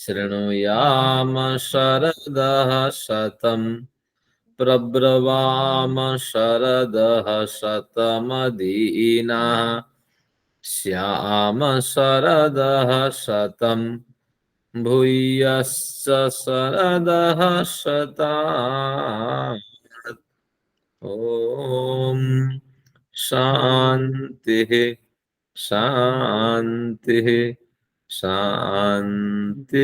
शृणुयाम शरदः शतम् प्रब्रवाम शरदः शतमदीनाः श्याम शरदः शतम् भूयश्च शरदः शतात्। ओम शांति शांति शांति।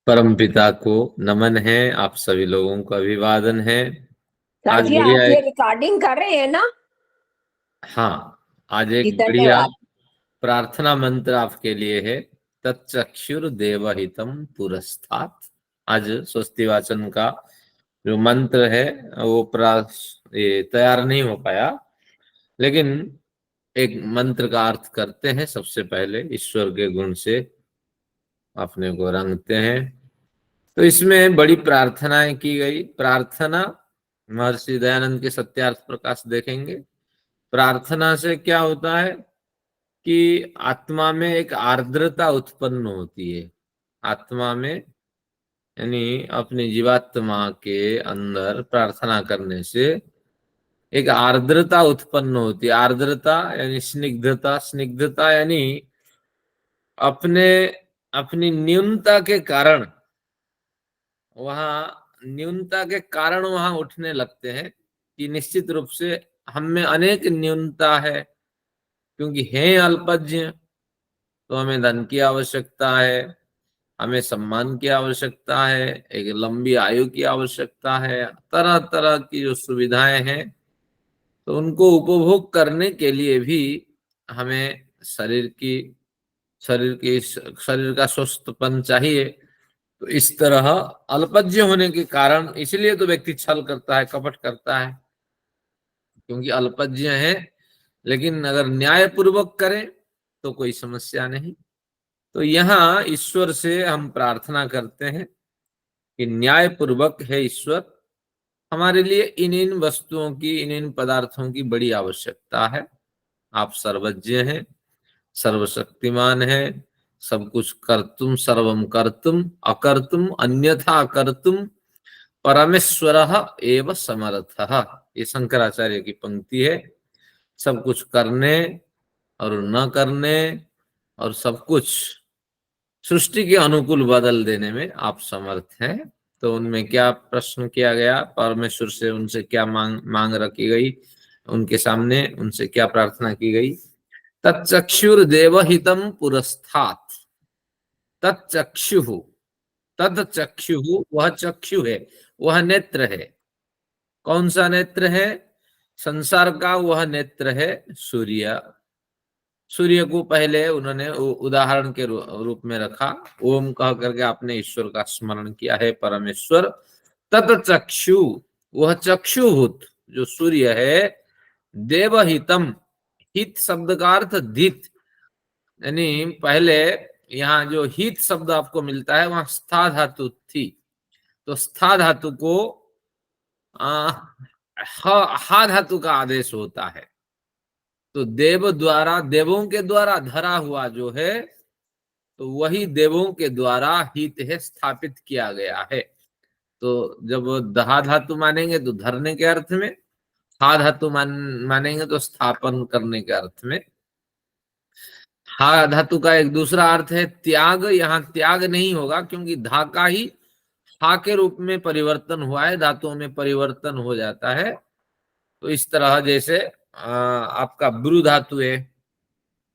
परम पिता को नमन है, आप सभी लोगों को अभिवादन है। आज राजी, बढ़िया आप ये एक, रिकॉर्डिंग कर रहे हैं ना? हाँ, आज एक बढ़िया धन्यवाद। प्रार्थना मंत्र आपके लिए है। तच्चक्षुर देवहितम पुरस्तात्। आज स्वस्ति वाचन का जो मंत्र है वो ये तैयार नहीं हो पाया, लेकिन एक मंत्र का अर्थ करते हैं। सबसे पहले ईश्वर के गुण से अपने को रंगते हैं। तो इसमें बड़ी प्रार्थनाएं की गई। प्रार्थना महर्षि दयानंद के सत्यार्थ प्रकाश देखेंगे। प्रार्थना से क्या होता है कि आत्मा में एक आर्द्रता उत्पन्न होती है। आत्मा में यानी अपनी जीवात्मा के अंदर प्रार्थना करने से एक आर्द्रता उत्पन्न होती है। आर्द्रता यानी स्निग्धता, स्निग्धता यानी अपने अपनी न्यूनता के कारण, वहां उठने लगते हैं कि निश्चित रूप से हम में अनेक न्यूनता है, क्योंकि हैं अल्पज्ञ। तो हमें धन की आवश्यकता है, हमें सम्मान की आवश्यकता है, एक लंबी आयु की आवश्यकता है, तरह तरह की जो सुविधाएं हैं, तो उनको उपभोग करने के लिए भी हमें शरीर का स्वस्थपन चाहिए। तो इस तरह अल्पज्ञ होने के कारण इसलिए तो व्यक्ति छल करता है, कपट करता है, क्योंकि अल्पज्ञ है। लेकिन अगर न्याय पूर्वक करें तो कोई समस्या नहीं। तो यहाँ ईश्वर से हम प्रार्थना करते हैं कि न्याय पूर्वक है ईश्वर, हमारे लिए इन इन वस्तुओं की, इन इन पदार्थों की बड़ी आवश्यकता है। आप सर्वज्ञ हैं, सर्वशक्तिमान है, सब कुछ कर्तुम सर्वम कर्तुम अकर्तुम अन्यथा कर्तुम परमेश्वर एव समर्थ। ये शंकराचार्य की पंक्ति है। सब कुछ करने और न करने और सब कुछ सृष्टि के अनुकूल बदल देने में आप समर्थ हैं। तो उनमें क्या प्रश्न किया गया, परमेश्वर से उनसे क्या मांग रखी गई, उनके सामने उनसे क्या प्रार्थना की गई? तच्चक्षुर्देवहितम पुरस्तात्। तच्चक्षु, तद चक्षु, वह चक्षु है, वह नेत्र है। कौन सा नेत्र है? संसार का वह नेत्र है सूर्य। सूर्य को पहले उन्होंने उदाहरण के रूप में रखा। ओम कह करके आपने ईश्वर का स्मरण किया है, परमेश्वर। तत् चक्षु, वह चक्षुभूत जो सूर्य है, देवहितम, हित शब्द का अर्थ धित, यानी पहले यहाँ जो हित शब्द आपको मिलता है वहां स्था धातु थी। तो स्था धातु को हा धातु का आदेश होता है। तो देव द्वारा, देवों के द्वारा धरा हुआ जो है, तो वही देवों के द्वारा हित है, स्थापित किया गया है। तो जब दहा धातु मानेंगे तो धरने के अर्थ में, हा धातु मानेंगे तो स्थापन करने के अर्थ में। हा धातु का एक दूसरा अर्थ है त्याग। यहाँ त्याग नहीं होगा, क्योंकि धा का ही हा के रूप में परिवर्तन हुआ है, धातुओं में परिवर्तन हो जाता है। तो इस तरह जैसे आपका ब्रू धातु है,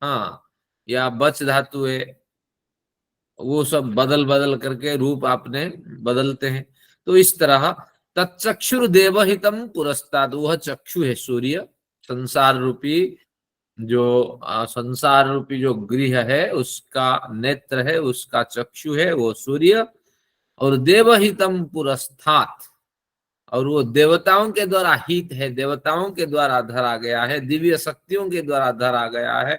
हाँ, या बच धातु है, वो सब बदल बदल करके रूप आपने बदलते हैं। तो इस तरह तत्चक्षुर देवहितम पुरस्ताद, वह चक्षु है सूर्य, संसार रूपी संसार रूपी जो गृह है उसका नेत्र है, उसका चक्षु है वो सूर्य। और देवहितम पुरस्तात्, और वो देवताओं के द्वारा हित है, देवताओं के द्वारा धरा गया है, दिव्य शक्तियों के द्वारा धरा गया है,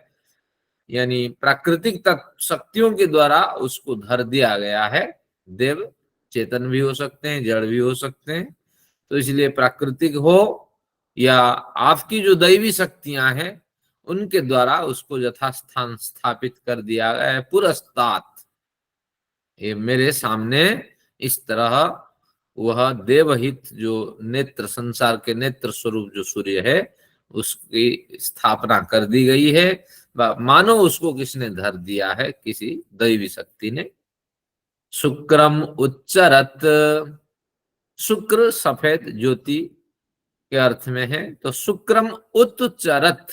यानी प्राकृतिक शक्तियों के द्वारा उसको धर दिया गया है। देव चेतन भी हो सकते हैं, जड़ भी हो सकते हैं। तो इसलिए प्राकृतिक हो या आपकी जो दैवी शक्तियां हैं, उनके द्वारा उसको यथास्थान स्थापित कर दिया गया है पुरस्तात। ये मेरे सामने इस तरह वह देवहित जो नेत्र, संसार के नेत्र स्वरूप जो सूर्य है, उसकी स्थापना कर दी गई है। मानो उसको किसने धर दिया है, किसी दैवी शक्ति ने। शुक्रम उच्चरत, शुक्र सफेद ज्योति के अर्थ में है, तो शुक्रम उत्चरत,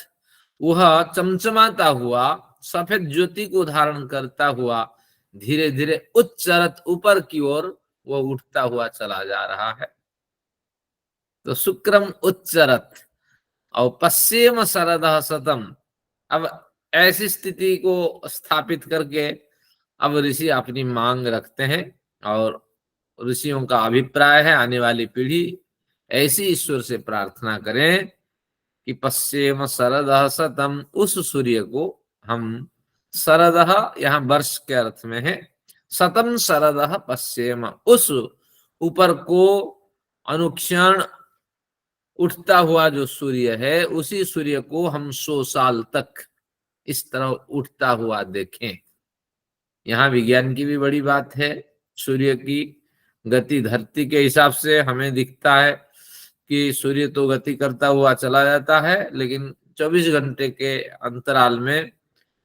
वह चमचमाता हुआ सफेद ज्योति को धारण करता हुआ धीरे धीरे उच्चरत, ऊपर की ओर वह उठता हुआ चला जा रहा है। तो शुक्रम उच्चरत और पश्चिम शरदः शतम। अब ऐसी स्थिति को स्थापित करके अब ऋषि अपनी मांग रखते हैं, और ऋषियों का अभिप्राय है आने वाली पीढ़ी ऐसी ईश्वर से प्रार्थना करें कि पश्चिम शरदः शतम, उस सूर्य को हम, शरदः यहाँ वर्ष के अर्थ में है, शतम शरदः पश्चिम, उस ऊपर को अनुक्षण उठता हुआ जो सूर्य है, उसी सूर्य को हम 100 साल तक इस तरह उठता हुआ देखें। यहाँ विज्ञान की भी बड़ी बात है। सूर्य की गति धरती के हिसाब से हमें दिखता है कि सूर्य तो गति करता हुआ चला जाता है, लेकिन 24 घंटे के अंतराल में,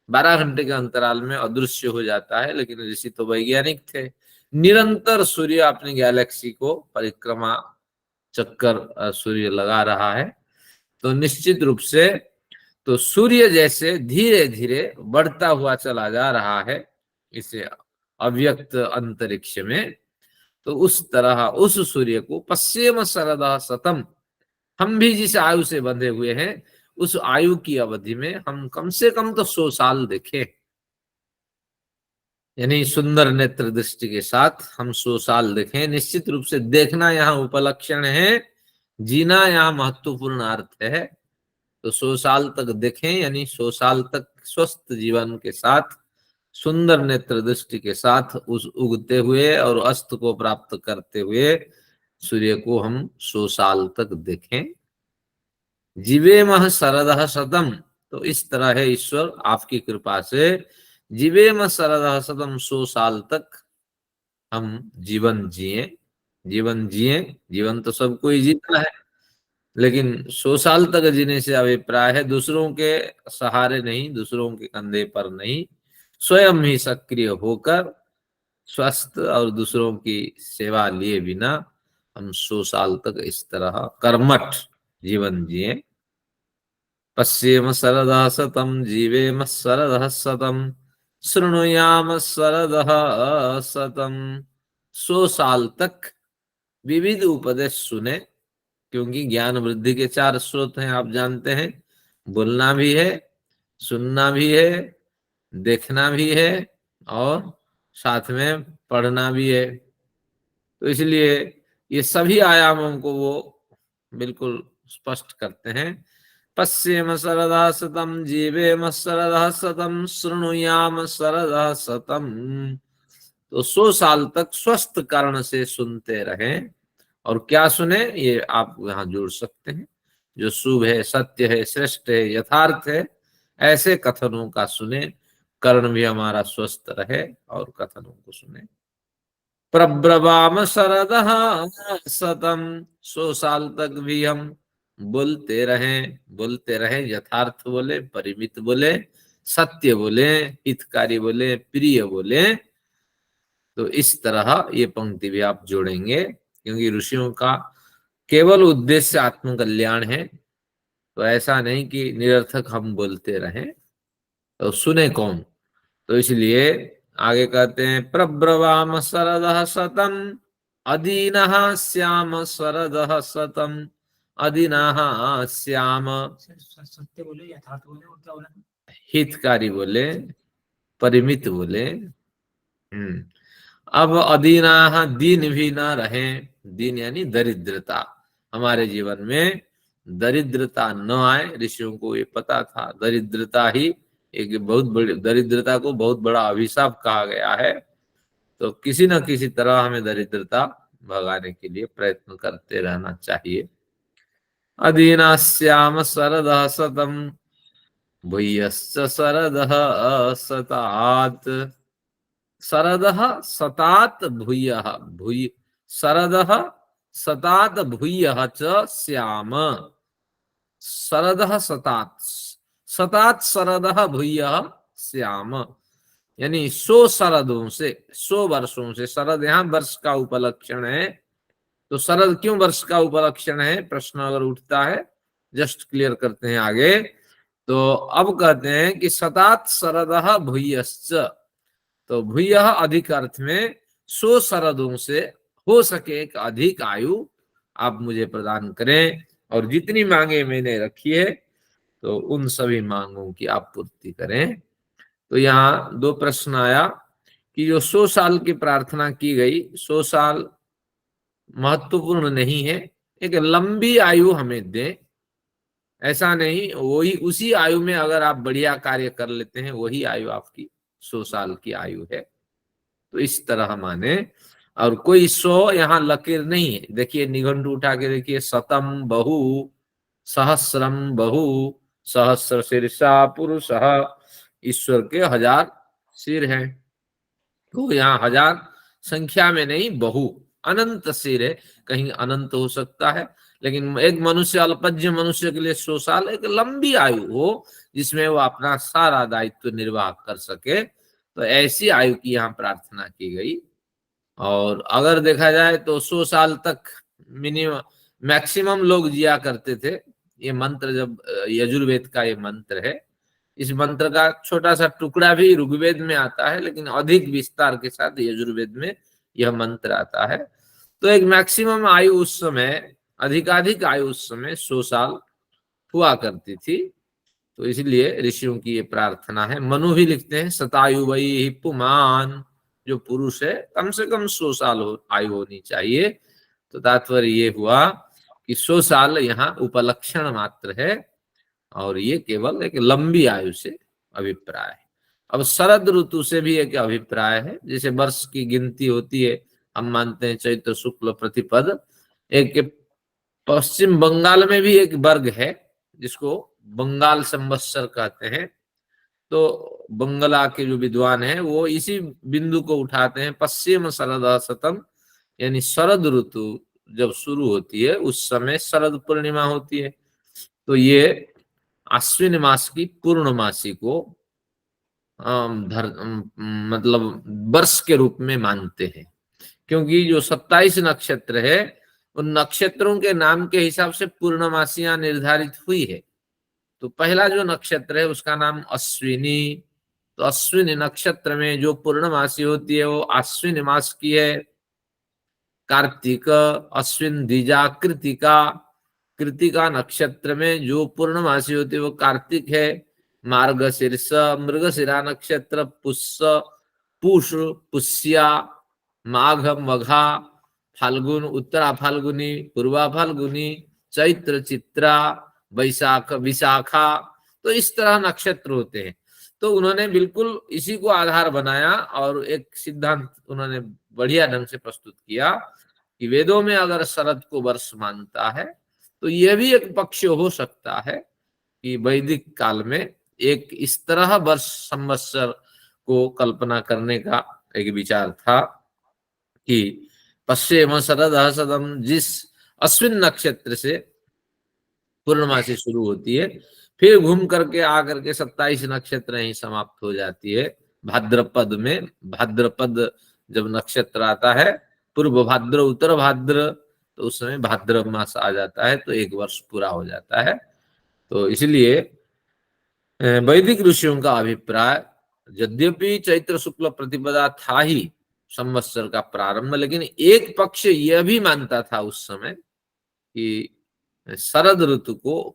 12 घंटे के अंतराल में अदृश्य हो जाता है। लेकिन ऋषि तो वैज्ञानिक थे, निरंतर सूर्य अपनी गैलेक्सी को परिक्रमा चक्कर सूर्य लगा रहा है। तो निश्चित रूप से तो सूर्य जैसे धीरे धीरे बढ़ता हुआ चला जा रहा है इसे अव्यक्त अंतरिक्ष में, तो उस तरह उस सूर्य को पश्चिम शरदः शतम, हम भी जिस आयु से बंधे हुए हैं उस आयु की अवधि में हम कम से कम तो 100 साल देखें। यानी सुंदर नेत्र दृष्टि के साथ हम 100 साल देखें। निश्चित रूप से देखना यहाँ उपलक्षण है, जीना यहाँ महत्वपूर्ण अर्थ है। तो 100 साल तक देखें, यानी 100 साल तक स्वस्थ जीवन के साथ, सुंदर नेत्र दृष्टि के साथ उस उगते हुए और अस्त को प्राप्त करते हुए सूर्य को हम 100 साल तक देखें। जीवेमः शरदः शतम, तो इस तरह है ईश्वर आपकी कृपा से, जीवेमः शरदः शतम, 100 साल तक हम जीवन जिए। जीवन जिए, जीवन तो सबको ही जीता है, लेकिन 100 साल तक जीने से अभिप्राय है दूसरों के सहारे नहीं, दूसरों के कंधे पर नहीं, स्वयं ही सक्रिय होकर स्वस्थ और दूसरों की सेवा लिए बिना हम 100 साल तक इस तरह कर्मठ जीवन जिए। पश्येम शरदः शतम, जीवेम शरदः शतम, शृणुयाम शरदः शतम। 100 साल तक विविध उपदेश सुने, क्योंकि ज्ञान वृद्धि के 4 स्रोत हैं, आप जानते हैं। बोलना भी है, सुनना भी है, देखना भी है, और साथ में पढ़ना भी है। तो इसलिए ये सभी आयामों को वो बिल्कुल स्पष्ट करते हैं। पश्येम शरदः शतम, जीवेम शरदः शतम, शृणुयाम शरदः शतम। तो 100 साल तक स्वस्थ कर्ण से सुनते रहें। और क्या सुने, ये आप यहाँ जोड़ सकते हैं, जो शुभ है, सत्य है, श्रेष्ठ है, यथार्थ है, ऐसे कथनों का सुने, कर्ण भी हमारा स्वस्थ रहे और कथनों को सुने। प्रब्रवाम शरदः शतम, 100 साल तक भी हम बोलते रहें, बोलते रहें, यथार्थ बोले, परिमित बोले, सत्य बोले, हितकारी बोले, प्रिय बोले। तो इस तरह ये पंक्ति भी आप जोड़ेंगे, क्योंकि ऋषियों का केवल उद्देश्य आत्म कल्याण है। तो ऐसा नहीं कि निरर्थक हम बोलते रहें, तो सुने कौन। तो इसलिए आगे कहते हैं, प्रब्रवाम शरदः शतम, अदीनः श्याम शरदः शतम, अदीनः श्याम, सत्य बोले, यथार्थ बोले, और क्या बोला, हितकारी बोले, परिमित बोले। अब अदीना, दीन भी ना रहे, दीन यानी दरिद्रता, हमारे जीवन में दरिद्रता न आए। ऋषियों को ये पता था, दरिद्रता ही एक बहुत बड़ी, दरिद्रता को बहुत बड़ा अभिशाप कहा गया है। तो किसी न किसी तरह हमें दरिद्रता भगाने के लिए प्रयत्न करते रहना चाहिए। अदीना श्याम शरदः शतम, भूयश्च शरदः सतात्, शरदः सतात् भूयः, भूय शरदः सतात् भूयः च श्याम, शरदः सतात्, सतात् शरदः भूयः श्याम, यानी 100 शरदों से, 100 वर्षों से, शरद यहाँ वर्ष का उपलक्षण है। तो शरद क्यों वर्ष का उपलक्षण है, प्रश्न अगर उठता है, जस्ट क्लियर करते हैं आगे। तो अब कहते हैं कि सतात शरदः भूयश्च, तो भूयः अधिक अर्थ में 100 शरदों से हो सके एक अधिक आयु आप मुझे प्रदान करें, और जितनी मांगे मैंने रखी है तो उन सभी मांगों की आप पूर्ति करें। तो यहाँ 2 प्रश्न आया कि जो 100 साल की प्रार्थना की गई, 100 साल महत्वपूर्ण नहीं है, एक लंबी आयु हमें दें, ऐसा नहीं वही उसी आयु में अगर आप बढ़िया कार्य कर लेते हैं वही आयु आपकी 100 साल की आयु है, तो इस तरह माने। और कोई 100 यहाँ लकीर नहीं है, देखिए निघंटु उठा के देखिए, शतम बहु, सहस्रम बहु, सहस्र शीर्षा पुरुषः, ईश्वर के 1000 सिर हैं, तो यहाँ 1000 संख्या में नहीं, बहु अनंत सिर है, कहीं अनंत हो सकता है, लेकिन एक मनुष्य, अल्पज्य मनुष्य के लिए 100 साल एक लंबी आयु हो जिसमें वो अपना सारा दायित्व निर्वाह कर सके, तो ऐसी आयु की यहाँ प्रार्थना की गई। और अगर देखा जाए तो 100 साल तक मिनिमम मैक्सिमम लोग जिया करते थे। ये मंत्र जब यजुर्वेद का ये मंत्र है, इस मंत्र का छोटा सा टुकड़ा भी ऋग्वेद में आता है, लेकिन अधिक विस्तार के साथ यजुर्वेद में यह मंत्र आता है। तो एक मैक्सिमम आयु उस समय, अधिकाधिक आयु उस समय 100 साल हुआ करती थी, तो इसलिए ऋषियों की ये प्रार्थना है। मनु भी लिखते हैं शतायु वही पुमान, जो पुरुष है कम से कम 100 साल आयु होनी चाहिए। तो तात्पर्य ये हुआ कि 100 साल यहाँ उपलक्षण मात्र है, और ये केवल एक लंबी आयु से अभिप्राय है। अब शरद ऋतु से भी एक अभिप्राय है, जैसे वर्ष की गिनती होती है, हम मानते हैं चैत्र शुक्ल प्रतिपद। एक पश्चिम बंगाल में भी एक वर्ग है जिसको बंगाल संवत्सर कहते हैं, तो बंगला के जो विद्वान हैं वो इसी बिंदु को उठाते हैं, पश्चिम शरद शतम, यानी शरद ऋतु जब शुरू होती है उस समय शरद पूर्णिमा होती है। तो ये अश्विन मास की पूर्णमासी को मतलब वर्ष के रूप में मानते हैं, क्योंकि जो 27 नक्षत्र है उन नक्षत्रों के नाम के हिसाब से पूर्णमासियां निर्धारित हुई है। तो पहला जो नक्षत्र है उसका नाम अश्विनी, तो अश्विनी नक्षत्र में जो पूर्णमासी होती है वो अश्विन मास की है। कार्तिक, अश्विन, द्विजा, कृतिका, कृतिका नक्षत्र में जो पूर्णमासी होती है वो कार्तिक है। मार्गशीर्ष, मृगशिरा नक्षत्र, पुष्य, पूष, पुष्या, माघ, मघा, फाल्गुन, उत्तरा फाल्गुनी, पूर्वा फाल्गुनी, चैत्र, चित्रा, वैशाख, विशाखा, तो इस तरह नक्षत्र होते हैं। तो उन्होंने बिल्कुल इसी को आधार बनाया और एक सिद्धांत उन्होंने बढ़िया ढंग से प्रस्तुत किया कि वेदों में अगर शरद को वर्ष मानता है तो यह भी एक पक्ष हो सकता है कि वैदिक काल में एक इस तरह वर्ष संवत्सर को कल्पना करने का एक विचार था कि पश्चिम शरद शतम, जिस अश्विन नक्षत्र से पूर्णमासी शुरू होती है, फिर घूम करके आकर के 27 नक्षत्र ही समाप्त हो जाती है भाद्रपद में। भाद्रपद जब नक्षत्र आता है, पूर्व भाद्र, उत्तर भाद्र, तो उस समय भाद्र मास आ जाता है, तो एक वर्ष पूरा हो जाता है। तो इसलिए वैदिक ऋषियों का अभिप्राय, यद्यपि चैत्र शुक्ल प्रतिपदा था ही संवत्सर का प्रारंभ, लेकिन एक पक्ष यह भी मानता था उस समय कि शरद ऋतु को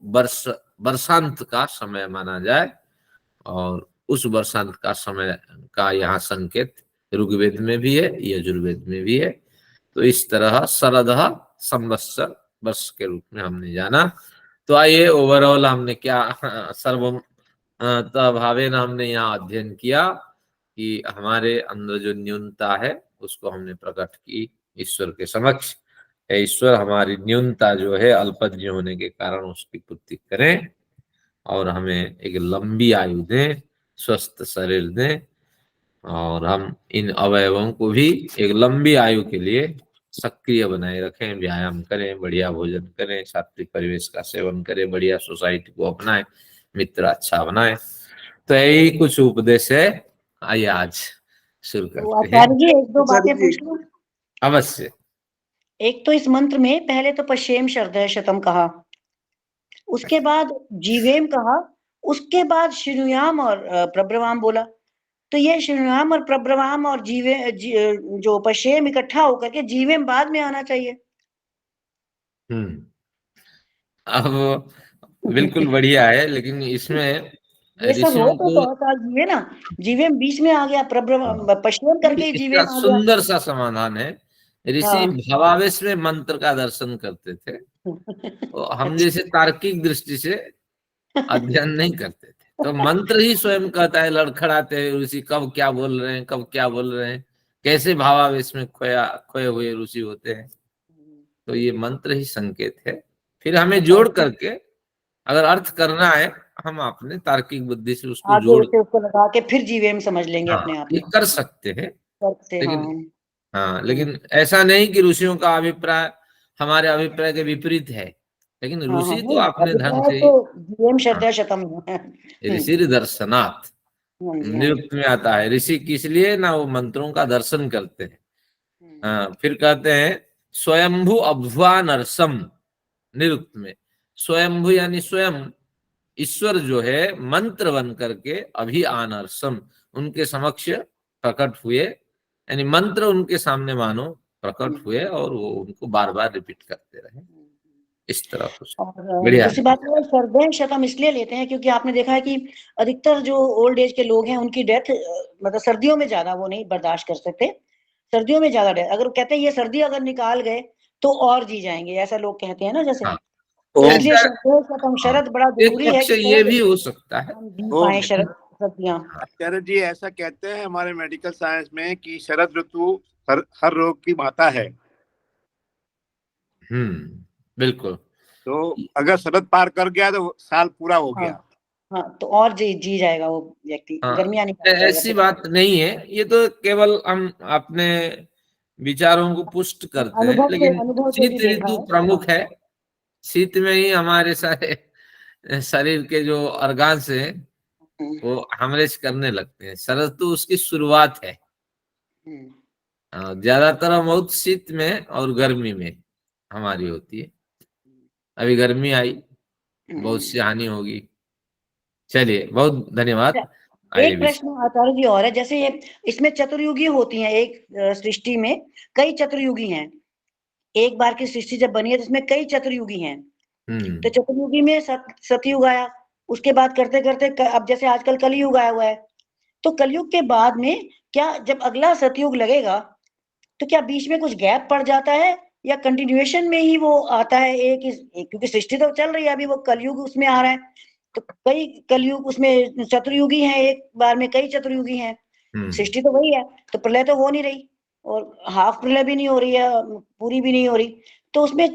वर्षांत का समय माना जाए, और उस वर्षांत का समय का यहाँ संकेत ऋग्वेद में भी है, यजुर्वेद में भी है। तो इस तरह शरद संवत्सर वर्ष के रूप में हमने जाना। तो आइए ओवरऑल हमने क्या सर्व भावेन हमने यहाँ अध्ययन किया कि हमारे अंदर जो न्यूनता है उसको हमने प्रकट की ईश्वर के समक्ष। ईश्वर हमारी न्यूनता जो है अल्पज्ञ होने के कारण उसकी पूर्ति करें, और हमें एक लंबी आयु दें, स्वस्थ शरीर दें, और हम इन अवयवों को भी एक लंबी आयु के लिए सक्रिय बनाए रखें, व्यायाम करें, बढ़िया भोजन करें, सात्विक परिवेश का सेवन करें, बढ़िया सोसाइटी को अपनाएं, मित्र अच्छा बनाएं। तो यही कुछ उपदेश है। आइए आज शुरू तो करते हैं। आचार्य जी एक दो बातें पूछ लूं। अवश्य। एक तो इस मंत्र में पहले तो पश्येम शरदय शतम कहा, उसके बाद जीवेम कहा, उसके बाद श्रीनुयाम और प्रब्रवाम बोला। तो ये श्रीनुयाम और प्रब्रवाम और जो पश्येम इकट्ठा होकर के जीवेम बाद में आना चाहिए। अब बिल्कुल बढ़िया है, लेकिन इसमें ये सब हो ऋषियों तो को 100 साल जीवे ना, जीवेम बीच में आ गया, पश्येम करके ही इसका जीवेम आ गया। सुंदर सा समाधान है। ऋषि हाँ। भावावेश में मंत्र का दर्शन करते थे, तो हम जैसे तार्किक दृष्टि से अध्ययन नहीं करते थे। तो मंत्र ही स्वयं कहता है, लड़खड़ाते हैं ऋषि, कब क्या बोल रहे हैं, कब क्या बोल रहे हैं, कैसे भावावेश में खोए हुए ऋषि होते हैं। तो ये मंत्र ही संकेत है। फिर हमें जोड़ करके अगर अर्थ करना है, हम अपने तार्किक बुद्धि से उसको आगे जोड़, से उसको लगा के फिर जीवेम समझ लेंगे हाँ, अपने आप ये में कर सकते हैं। तर्क से। हाँ। लेकिन हाँ, लेकिन ऐसा नहीं कि ऋषियों का अभिप्राय हमारे अभिप्राय के विपरीत है। लेकिन हाँ हाँ ऋषि तो नहीं, अपने ढंग अभिप्राय से, तो जीवेम हाँ, शरदय शतम है। ऋषि दर्शनात् हाँ जी, हाँ जी। निरुक्त में आता है। ऋषि किस लिए ना, वो मंत्रों का दर्शन करते हैं। हम्म, हाँ, फिर कहते हैं स्वयंभू अभ्वा नरसम। निरुक्त में स्वयंभू यानी स्वयं ईश्वर जो है मंत्र बन करके अभी आनर्सम, उनके समक्ष प्रकट हुए, यानी मंत्र उनके सामने मानो प्रकट हुए और वो उनको बार बार रिपीट करते रहे। इस तरह कुछ और बढ़िया दूसरी है। बात है, शरदय शतम इसलिए लेते हैं क्योंकि आपने देखा है कि अधिकतर जो ओल्ड एज के लोग हैं उनकी डेथ मतलब सर्दियों में ज्यादा वो नहीं बर्दाश्त कर सकते। सर्दियों में ज्यादा डेथ, अगर वो कहते हैं ये सर्दी अगर निकाल गए तो और जी जाएंगे, ऐसा लोग कहते हैं ना जैसे। हाँ, तो ओम इसलिए ऐसा, शरदय शतम हाँ, शरद बड़ा एक जरूरी है पक्ष कि से ये शरद भी हो सकता है। हम जी ओम पाए, शरद सर्दियां। आचार्य जी ऐसा कहते हैं हमारे मेडिकल साइंस में कि शरद ऋतु हर रोग की माता है। बिल्कुल। तो अगर शरद पार कर गया तो साल पूरा हो हाँ गया। हाँ, तो और जी जाएगा वो व्यक्ति, हाँ, गर्मियां निकाल जाएगा ऐसी फिर। बात नहीं है, ये तो केवल हम अपने विचारों को पुष्ट करते हैं। लेकिन अनुभव से भी शीत देखा ऋतु है। हाँ। प्रमुख है। शीत में ही हमारे सारे शरीर के जो ऑर्गान्स हैं हम्म, वो हमरेज करने लगते हैं। शरद तो उसकी शुरुआत है। हम्म, ज्यादातर मौत शीत में और गर्मी में हमारी होती है। अभी गर्मी आई, बहुत सी हानि होगी। चलिए, बहुत धन्यवाद। आइए एक प्रश्न आचार्य जी और है, जैसे ये इसमें चतुर्युगी होती हैं, एक सृष्टि में कई चतुर्युगी हैं। एक बार की सृष्टि जब बनी है तो इसमें कई चतुर्युगी हैं। तो हम्म, चतुर्युगी में सतयुग आया, उसके बाद करते करते अब जैसे आजकल कलयुग आया हुआ है। तो कलयुग के बाद में क्या जब अगला सतयुग लगेगा तो क्या बीच में कुछ गैप पड़ जाता है, या कंटिन्यूएशन में ही वो आता है क्योंकि सृष्टि तो चल रही है, अभी वो कलयुग उसमें आ रहा है। तो कई कलयुग उसमें चतुर्युगी हैं, एक बार में कई चतुर्युगी हैं। हम्म, सृष्टि तो वही है, तो प्रलय तो हो नहीं रही, और हाफ प्रलय भी नहीं हो रही है, पूरी भी नहीं हो रही। तो उसमें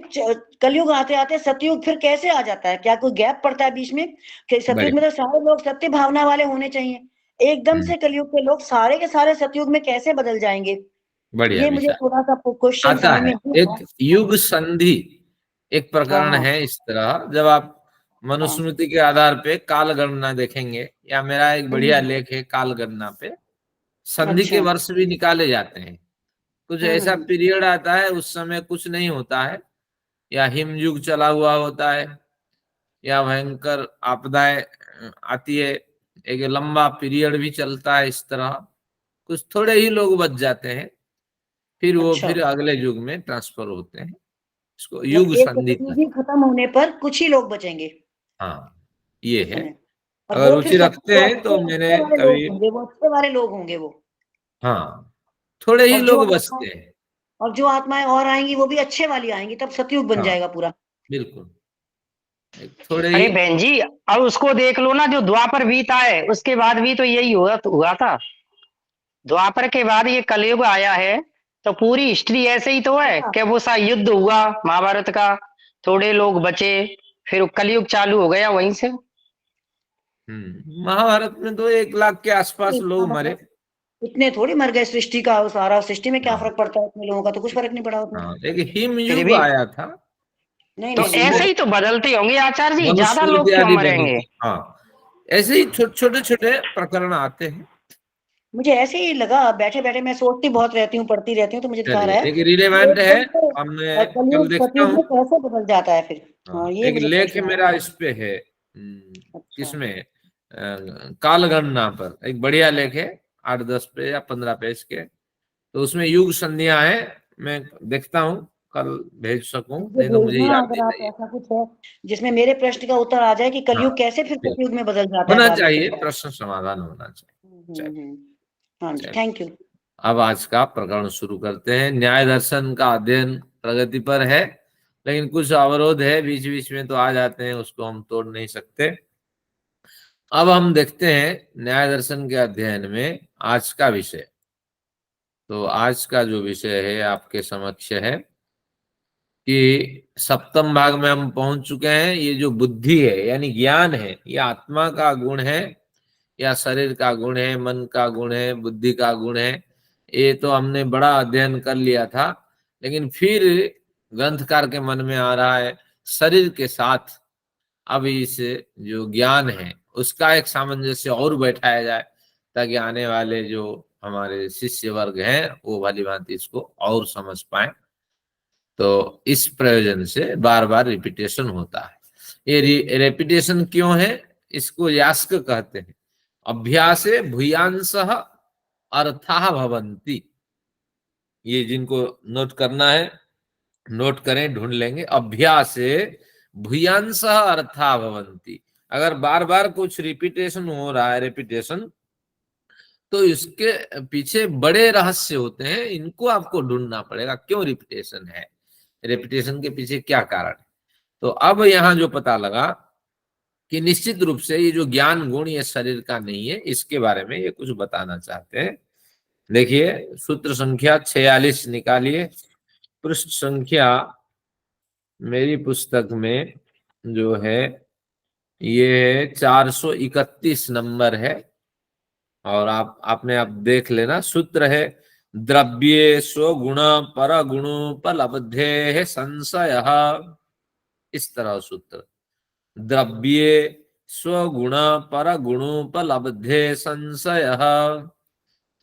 कलयुग आते आते सतयुग फिर कैसे आ जाता है, क्या कोई गैप पड़ता है बीच में? कि सतयुग बढ़िया। में तो सारे लोग सत्य भावना वाले होने चाहिए, एकदम हम्म, से कलयुग के लोग सारे के सारे सतयुग में कैसे बदल जाएंगे? बढ़िया ये मुझे विचार थोड़ा सा क्वेश्चन आता समझ है। में नहीं आया। एक युग संधि एक हाँ प्रकरण हाँ है इस तरह। जब आप हाँ। मनुस्मृति के आधार पे काल गणना देखेंगे, या मेरा एक बढ़िया हम्म, लेख है काल गणना पे, संधि के अच्छा। वर्ष भी निकाले जाते हैं। कुछ ऐसा हम्म, पीरियड आता है उस समय कुछ नहीं होता है, या हिमयुग चला हुआ होता है, या भयंकर आपदाएं आती है, एक लंबा पीरियड भी चलता है। इस तरह कुछ थोड़े ही लोग बच जाते हैं, फिर वो अच्छा, फिर अगले युग में ट्रांसफर होते हैं। इसको मतलब युग एक संधि चतुर्युगी खत्म होने पर कुछ ही लोग बचेंगे हाँ, ये उस है। समय, और अगर वो फिर रुचि सब रखते जो हैं तो अच्छे अच्छे मैंने वाले लोग कभी, होंगे, वो अच्छे वाले लोग होंगे वो। हाँ, थोड़े ही और जो लोग आत्माएं बचते हैं। और जो आत्माएं और आएंगी वो भी अच्छे वाली आएंगी, तब सतयुग बन हाँ, जाएगा पूरा। बिल्कुल। थोड़े अरे ही, बहन जी, अब उसको देख लो ना, जो द्वापर बीता है उसके बाद भी तो यही हुआ था। द्वापर के बाद ये कलयुग आया है, तो पूरी हिस्ट्री ऐसे ही तो है अच्छा, कि वो सा युद्ध हुआ महाभारत का, थोड़े लोग बचे, फिर कलयुग चालू हो गया वहीं से। महाभारत में तो 1 लाख के आसपास लोग मरे। इतने थोड़ी मर गए, सृष्टि का सारा सृष्टि में क्या हाँ। फर्क पड़ता है, इतने लोगों का तो कुछ फर्क नहीं पड़ा उसमें। हाँ, एक हिम फिर युग भी आया था, नहीं तो नहीं ऐसे ही तो बदलते होंगे आचार्य जी, ज्यादा मनुस्मृति लोग क्यों आदि बनी मरेंगे? थी। हाँ, ऐसे ही छोटे छोटे प्रकरण आते हैं। मुझे ऐसे ही लगा, बैठे बैठे मैं सोचती बहुत रहती हूँ, पढ़ती रहती हूँ, तो मुझे दिखा रहा चलिए, है एक रिलेवेंट है, एकदम से हमने कल कलयुग देखता सतयुग हूँ। में कैसे बदल जाता है फिर। हाँ, हाँ, ये एक मुझे लेख प्रश्न मेरा आया। इस पे है, अच्छा। किसमें, कालगणना पर एक बढ़िया लेख है, 8-10 पेज या 15 पेज के। तो उसमें युग संधियां है, मैं देखता हूँ, कल भेज सकूं, मुझे नहीं तो मुझे भेजना याद अगर नहीं आप, रहेगी। ऐसा कुछ है जिसमें मेरे प्रश्न का उत्तर आ जाए कि हाँ, कलयुग कैसे फिर बिल्कुल। सतयुग में बदल जाता है होना बाद में चाहिए, फिर। प्रश्न समाधान होना चाहिए। चलिए, हाँ जी, चलिए। Thank you. अब आज का प्रकरण शुरू करते हैं। न्याय दर्शन का अध्ययन प्रगति पर है, लेकिन कुछ अवरोध है, बीच बीच में तो आ जाते हैं, उसको हम तोड़ नहीं सकते। अब हम देखते हैं न्याय दर्शन के अध्ययन में आज का विषय। तो आज का जो विषय है आपके समक्ष है कि सप्तम भाग में हम पहुंच चुके हैं। ये जो बुद्धि है यानी ज्ञान है, ये आत्मा का गुण है या शरीर का गुण है, मन का गुण है, बुद्धि का गुण है, ये तो हमने बड़ा अध्ययन कर लिया था। लेकिन फिर ग्रंथकार के मन में आ रहा है शरीर के साथ अब इस जो ज्ञान है उसका एक सामंजस्य और बैठाया जाए, ताकि आने वाले जो हमारे शिष्य वर्ग हैं वो भली भांति इसको और समझ पाए। तो इस प्रयोजन से बार बार रिपीटेशन होता है। ये रेपिटेशन क्यों है? इसको यास्क कहते हैं। अभ्यासे भूयांसः अर्थाः भवन्ति। ये जिनको नोट करना है नोट करें, ढूंढ लेंगे। अभ्यासे भूयांसः अर्थाः भवन्ति। अगर बार बार कुछ रिपीटेशन हो रहा है, रेपिटेशन, तो इसके पीछे बड़े रहस्य होते हैं, इनको आपको ढूंढना पड़ेगा, क्यों रिपीटेशन है, रेपिटेशन के पीछे क्या कारण है। तो अब यहाँ जो पता लगा कि निश्चित रूप से ये जो ज्ञान गुण ये शरीर का नहीं है, इसके बारे में ये कुछ बताना चाहते हैं। देखिए, सूत्र संख्या 46 निकालिए। पृष्ठ संख्या मेरी पुस्तक में जो है ये 431 नंबर है, और आपने आप देख लेना। सूत्र है द्रव्ये स्वगुण पर गुणोपलब्धे संशय। इस तरह सूत्र, द्रव्ये स्वगुण पर गुणोपलब्धे संशय।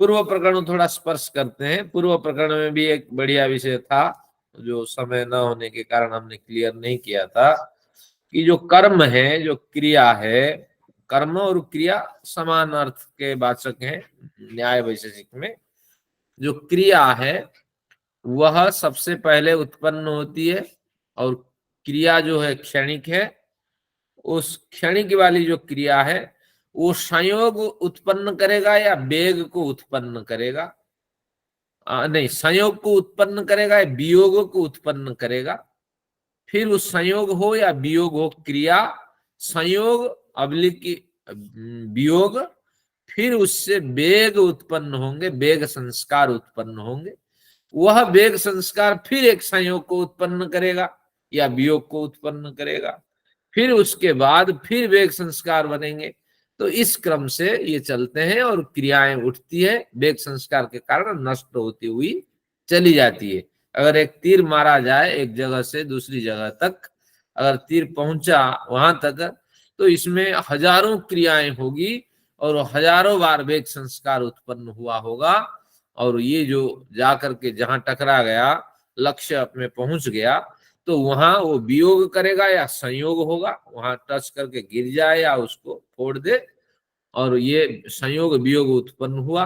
पूर्व प्रकरण थोड़ा स्पर्श करते हैं। पूर्व प्रकरण में भी एक बढ़िया विषय था, जो समय न होने के कारण हमने क्लियर नहीं किया था, कि जो कर्म है, जो क्रिया है, कर्म और क्रिया समान अर्थ के वाचक हैं न्याय वैशेषिक में। जो क्रिया है वह सबसे पहले उत्पन्न होती है, और क्रिया जो है क्षणिक है। उस क्षणिक वाली जो क्रिया है वो संयोग उत्पन्न करेगा या वेग को उत्पन्न करेगा, नहीं, संयोग को उत्पन्न करेगा या वियोग को उत्पन्न करेगा। फिर उस संयोग हो या वियोग हो, क्रिया संयोग अवलिक वियोग, फिर उससे वेग उत्पन्न होंगे, वेग संस्कार उत्पन्न होंगे। वह वेग संस्कार फिर एक संयोग को उत्पन्न करेगा या वियोग को उत्पन्न करेगा। फिर उसके बाद फिर वेग संस्कार बनेंगे। तो इस क्रम से ये चलते हैं, और क्रियाएं उठती है, वेग संस्कार के कारण नष्ट होती हुई चली जाती है। अगर एक तीर मारा जाए एक जगह से दूसरी जगह तक, अगर तीर पहुंचा वहां तक, तो इसमें हजारों क्रियाएं होगी और हजारों बार वेग संस्कार उत्पन्न हुआ होगा, और ये जो जाकर के जहां टकरा गया, लक्ष्य में पहुंच गया, तो वहां वो वियोग करेगा या संयोग होगा, वहां टच करके गिर जाए या उसको फोड़ दे, और ये संयोग वियोग उत्पन्न हुआ।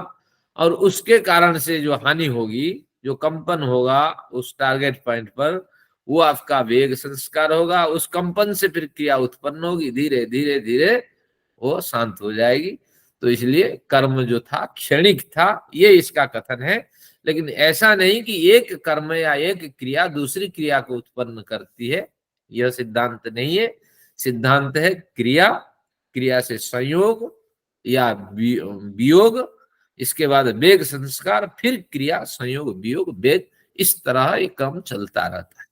और उसके कारण से जो हानि होगी, जो कंपन होगा उस टारगेट पॉइंट पर, वो आपका वेग संस्कार होगा। उस कंपन से फिर क्रिया उत्पन्न होगी, धीरे धीरे धीरे वो शांत हो जाएगी। तो इसलिए कर्म जो था क्षणिक था, ये इसका कथन है। लेकिन ऐसा नहीं कि एक कर्म या एक क्रिया दूसरी क्रिया को उत्पन्न करती है, यह सिद्धांत नहीं है। सिद्धांत है क्रिया, क्रिया से संयोग या वियोग, इसके बाद वेग संस्कार, फिर क्रिया संयोग वियोग वेग, इस तरह एक क्रम चलता रहता है।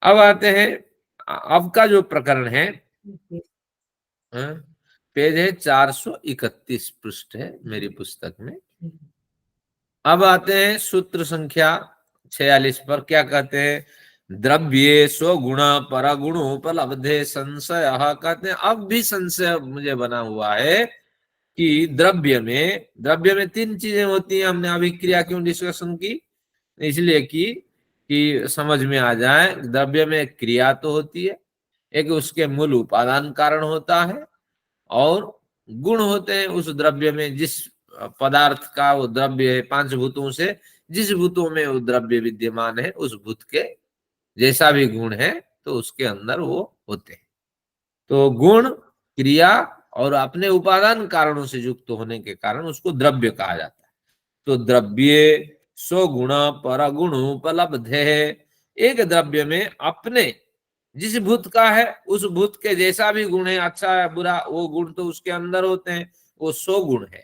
अब आते हैं अब का जो प्रकरण है, पेज है 431 पृष्ठ है मेरी पुस्तक में। अब आते हैं सूत्र संख्या 46 पर। क्या कहते हैं? द्रव्ये स्वगुण परगुणोपलब्धे संशय। कहते हैं अब भी संशय मुझे बना हुआ है कि द्रव्य में तीन चीजें होती हैं। हमने अभी क्रिया क्यों डिस्कशन की? इसलिए कि समझ में आ जाए। द्रव्य में एक क्रिया तो होती है, एक उसके मूल उपादान कारण होता है, और गुण होते हैं उस द्रव्य में। जिस पदार्थ का वो द्रव्य है, पांच भूतों से जिस भूतों में वो द्रव्य विद्यमान है, उस भूत के जैसा भी गुण है तो उसके अंदर वो होते हैं। तो गुण, क्रिया और अपने उपादान कारणों से युक्त होने के कारण उसको द्रव्य कहा जाता है। तो द्रव्ये स्वगुण परगुण उपलब्धे। एक द्रव्य में अपने जिस भूत का है उस भूत के जैसा भी गुण है, अच्छा है बुरा, वो गुण तो उसके अंदर होते हैं, वो सो गुण है।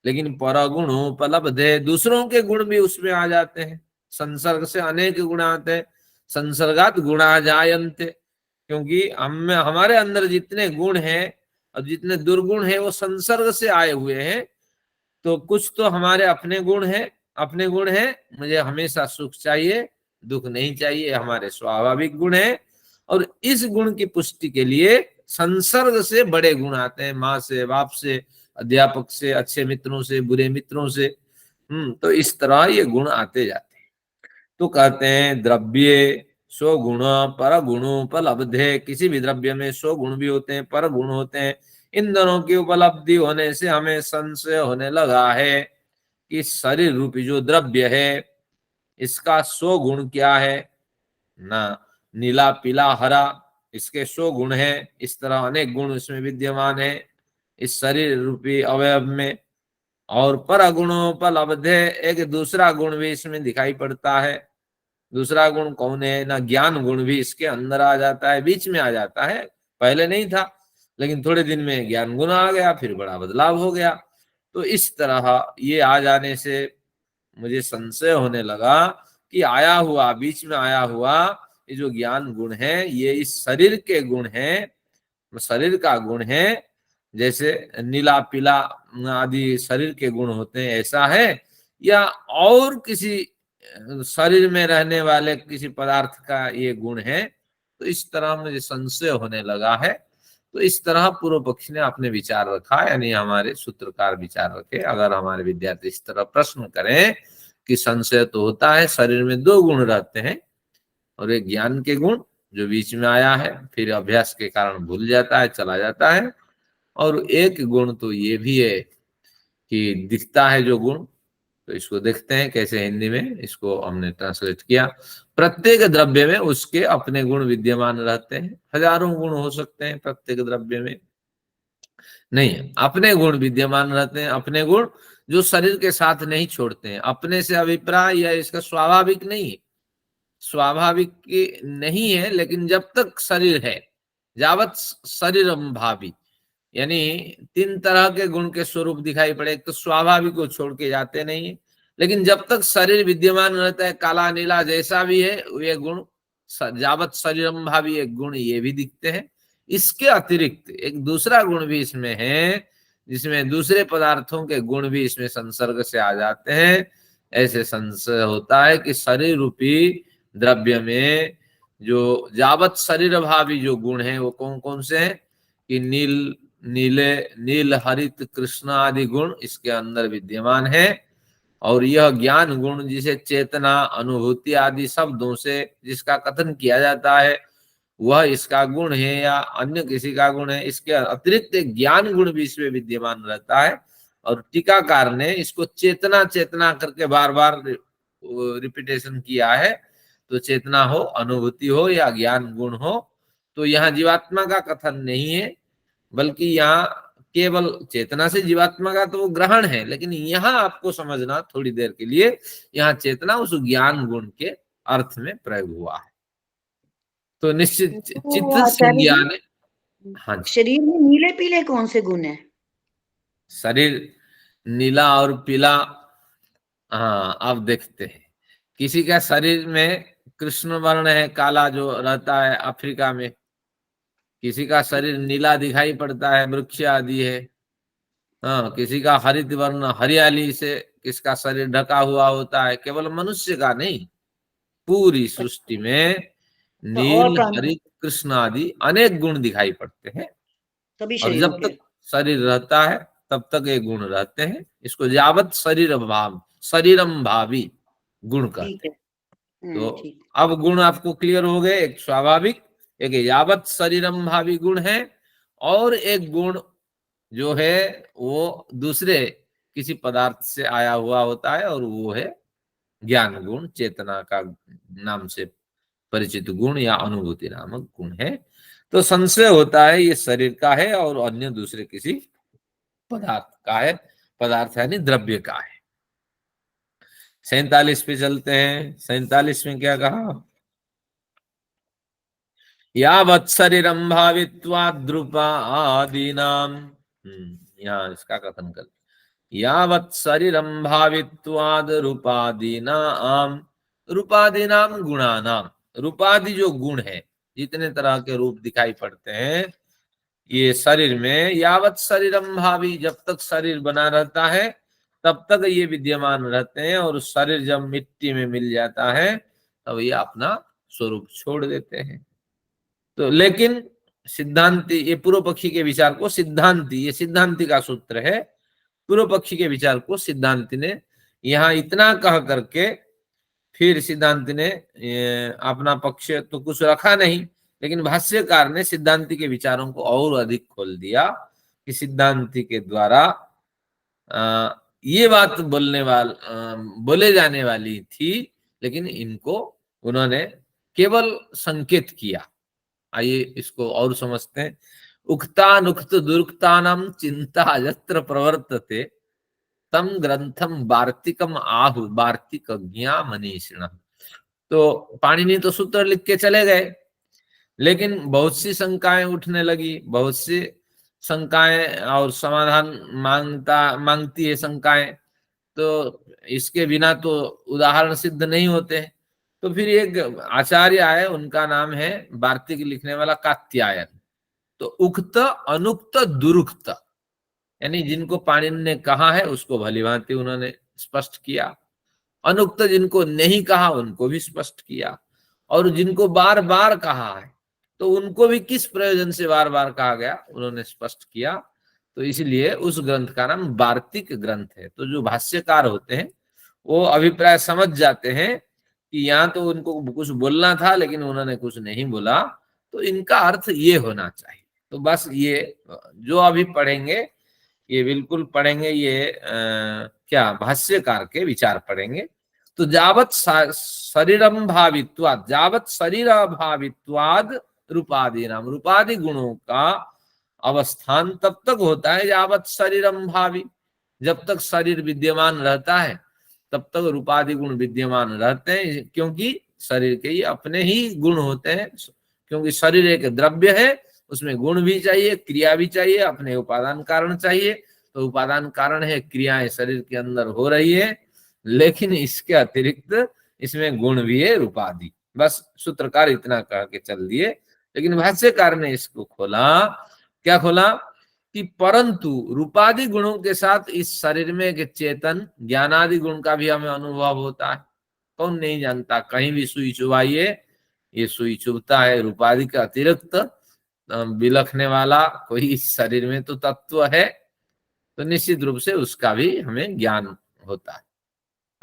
लेकिन परगुण उपलब्धे, दूसरों के गुण भी उसमें आ जाते हैं। संसर्ग से अनेक गुण आते हैं, संसर्गात गुणा जायन्ते। क्योंकि हमारे अंदर जितने गुण हैं और जितने दुर्गुण हैं वो संसर्ग से आए हुए हैं। तो कुछ तो हमारे अपने गुण हैं, मुझे हमेशा सुख चाहिए, दुख नहीं चाहिए, हमारे स्वाभाविक गुण है। और इस गुण की पुष्टि के लिए संसर्ग से बड़े गुण आते हैं, माँ से, बाप से, अध्यापक से, अच्छे मित्रों से, बुरे मित्रों से। तो इस तरह ये गुण आते जाते हैं। तो कहते हैं द्रव्ये स्वगुण पर गुणोपलब्धे। किसी भी द्रव्य में स्वगुण भी होते हैं, पर गुण होते हैं। इन दोनों की उपलब्धि होने से हमें संशय होने लगा है कि शरीर रूपी जो द्रव्य है इसका स्वगुण क्या है ना। नीला, पीला, हरा इसके स्वगुण है। इस तरह अनेक गुण इसमें विद्यमान है इस शरीर रूपी अवयव में। और पर गुणोपलब्धे, एक दूसरा गुण भी इसमें दिखाई पड़ता है। दूसरा गुण कौन है ना? ज्ञान गुण भी इसके अंदर आ जाता है, बीच में आ जाता है। पहले नहीं था, लेकिन थोड़े दिन में ज्ञान गुण आ गया, फिर बड़ा बदलाव हो गया। तो इस तरह ये आ जाने से मुझे संशय होने लगा कि आया हुआ, बीच में आया हुआ ये जो ज्ञान गुण है ये इस शरीर के गुण है, शरीर का गुण है। जैसे नीला, पीला आदि शरीर के गुण होते हैं, ऐसा है, या और किसी शरीर में रहने वाले किसी पदार्थ का ये गुण है। तो इस तरह मुझे संशय होने लगा है। तो इस तरह पूर्व पक्षी ने अपने विचार रखा, यानी हमारे सूत्रकार विचार रखे। अगर हमारे विद्यार्थी इस तरह प्रश्न करें कि संशय तो होता है, शरीर में दो गुण रहते हैं, और एक ज्ञान के गुण जो बीच में आया है, फिर अभ्यास के कारण भूल जाता है, चला जाता है। और एक गुण तो ये भी है कि दिखता है जो गुण। तो इसको देखते हैं कैसे हिंदी में इसको हमने ट्रांसलेट किया। प्रत्येक द्रव्य में उसके अपने गुण विद्यमान रहते हैं। हजारों गुण हो सकते हैं प्रत्येक द्रव्य में, नहीं, अपने गुण विद्यमान रहते हैं। अपने गुण जो शरीर के साथ नहीं छोड़ते हैं। अपने से अभिप्राय या इसका स्वाभाविक नहीं है, स्वाभाविक नहीं है, लेकिन जब तक शरीर है, जावत शरीरम भावी, यानी तीन तरह के गुण के स्वरूप दिखाई पड़े। एक तो स्वाभाविक को छोड़ के जाते नहीं है, लेकिन जब तक शरीर विद्यमान रहता है, काला नीला जैसा भी है, ये गुण जावत शरीरम भावी एक गुण ये भी दिखते हैं। इसके अतिरिक्त एक दूसरा गुण भी इसमें है, जिसमें दूसरे पदार्थों के गुण भी इसमें संसर्ग से आ जाते हैं। ऐसे संशय होता है कि शरीर रूपी द्रव्य में जो जावत शरीर भावी जो गुण है वो कौन कौन से हैं कि नील, हरित, कृष्ण आदि गुण इसके अंदर विद्यमान है। और यह ज्ञान गुण जिसे चेतना, अनुभूति आदि शब्दों से जिसका कथन किया जाता है वह इसका गुण है या अन्य किसी का गुण है। इसके अतिरिक्त एक ज्ञान गुण भी इसमें विद्यमान रहता है। और टीकाकार ने इसको चेतना चेतना करके बार बार रिपीटेशन किया है। तो चेतना हो, अनुभूति हो या ज्ञान गुण हो, तो यहाँ जीवात्मा का कथन नहीं है, बल्कि यहाँ केवल चेतना से जीवात्मा का तो वो ग्रहण है। लेकिन यहाँ आपको समझना थोड़ी देर के लिए, यहाँ चेतना उस ज्ञान गुण के अर्थ में प्रयोग हुआ है। तो निश्चित चित्त संज्ञा ने, हाँ जी, शरीर में नीले पीले कौन से गुण है? शरीर नीला और पीला, हाँ अब देखते हैं। किसी का शरीर में कृष्ण वर्ण है, काला जो रहता है अफ्रीका में, किसी का शरीर नीला दिखाई पड़ता है, वृक्ष आदि है। हाँ, किसी का हरित वर्ण हरियाली से किसका शरीर ढका हुआ होता है, केवल मनुष्य का नहीं, पूरी सृष्टि में तो और नील प्राणी हरित कृष्ण आदि अनेक गुण दिखाई पड़ते हैं। सभी और शरीरों जब के। तक शरीर रहता है तब तक ये गुण रहते हैं। इसको यावत शरीर भाव शरीरम भावी गुण कहते ठीक है। हैं। तो ठीक। अब गुण आपको क्लियर हो गए, एक स्वाभाविक, एक यावत शरीरम भावी गुण है, और एक गुण जो है वो दूसरे किसी पदार्थ से आया हुआ होता है, और वो है ज्ञान गुण, चेतना का नाम से परिचित गुण या अनुभूति नामक गुण है। तो संशय होता है ये शरीर का है और अन्य दूसरे किसी पदार्थ का है, पदार्थ यानी द्रव्य का है। 47 पे चलते हैं। 47 में क्या कहा? यावत् शरीरम भावित्वाद्रूपादीनाम, यहाँ इसका कथन कर, यावत् शरीरम भावित्वाद रूपादीनाम, रूपादीनाम गुणानाम, रूपादि जो गुण है, जितने तरह के रूप दिखाई पड़ते हैं ये शरीर में, यावत् शरीरम भावी, जब तक शरीर बना रहता है तब तक ये विद्यमान रहते हैं, और शरीर जब मिट्टी में मिल जाता है तब ये अपना स्वरूप छोड़ देते हैं। तो लेकिन सिद्धांति, ये पूर्व पक्षी के विचार को सिद्धांति, ये सिद्धांति का सूत्र है, पूर्व पक्षी के विचार को सिद्धांति ने यहाँ इतना कह करके फिर सिद्धांति ने अपना पक्ष तो कुछ रखा नहीं, लेकिन भाष्यकार ने सिद्धांति के विचारों को और अधिक खोल दिया कि सिद्धांति के द्वारा ये बात बोले जाने वाली थी, लेकिन इनको उन्होंने केवल संकेत किया। आइए इसको और समझते हैं। उक्तानुक्त दुरुक्तानाम चिंता यत्र प्रवर्तते तम ग्रंथम वार्तिकम आहु वार्तिक ज्ञा मनीषिण। तो पाणिनि तो सूत्र लिख के चले गए, लेकिन बहुत सी शंकाएं उठने लगी, बहुत सी शंकाएं और समाधान मांगती है शंकाएं, तो इसके बिना तो उदाहरण सिद्ध नहीं होते। तो फिर एक आचार्य आए, उनका नाम है वार्तिक लिखने वाला कात्यायन। तो उक्त अनुक्त दुरुक्त, यानी जिनको पाणिनि ने कहा है उसको भलीभांति उन्होंने स्पष्ट किया, अनुक्त जिनको नहीं कहा उनको भी स्पष्ट किया, और जिनको बार बार कहा है तो उनको भी किस प्रयोजन से बार बार कहा गया उन्होंने स्पष्ट किया। तो इसलिए उस ग्रंथ का नाम वार्तिक ग्रंथ है। तो जो भाष्यकार होते हैं वो अभिप्राय समझ जाते हैं कि यहाँ तो उनको कुछ बोलना था लेकिन उन्होंने कुछ नहीं बोला, तो इनका अर्थ ये होना चाहिए। तो बस ये जो अभी पढ़ेंगे ये बिल्कुल पढ़ेंगे, ये क्या भाष्यकार के विचार पढ़ेंगे। तो जावत शरीरम भावित्वाद, जावत शरीर भावित्वाद रूपादि नाम, रूपादि गुणों का अवस्थान तब तक होता है यावत शरीरम भावी, जब तक शरीर विद्यमान रहता है तब तक रूपादि गुण विद्यमान रहते हैं, क्योंकि शरीर के ही अपने ही गुण होते हैं। क्योंकि शरीर एक द्रव्य है, उसमें गुण भी चाहिए, क्रिया भी चाहिए, अपने उपादान कारण चाहिए। तो उपादान कारण है, क्रियाएं शरीर के अंदर हो रही है, लेकिन इसके अतिरिक्त इसमें गुण भी है, रूपादि। बस सूत्रकार इतना कह के चल दिए, लेकिन भाष्यकार ने इसको खोला, क्या खोला कि परंतु रूपादि गुणों के साथ इस शरीर में एक चेतन ज्ञानादि गुण का भी हमें अनुभव होता है। कौन नहीं जानता, कहीं भी सुई चुभाइए, ये सुई चुभता है, रूपादि के अतिरिक्त बिलखने वाला कोई इस शरीर में तो तत्व है, तो निश्चित रूप से उसका भी हमें ज्ञान होता है।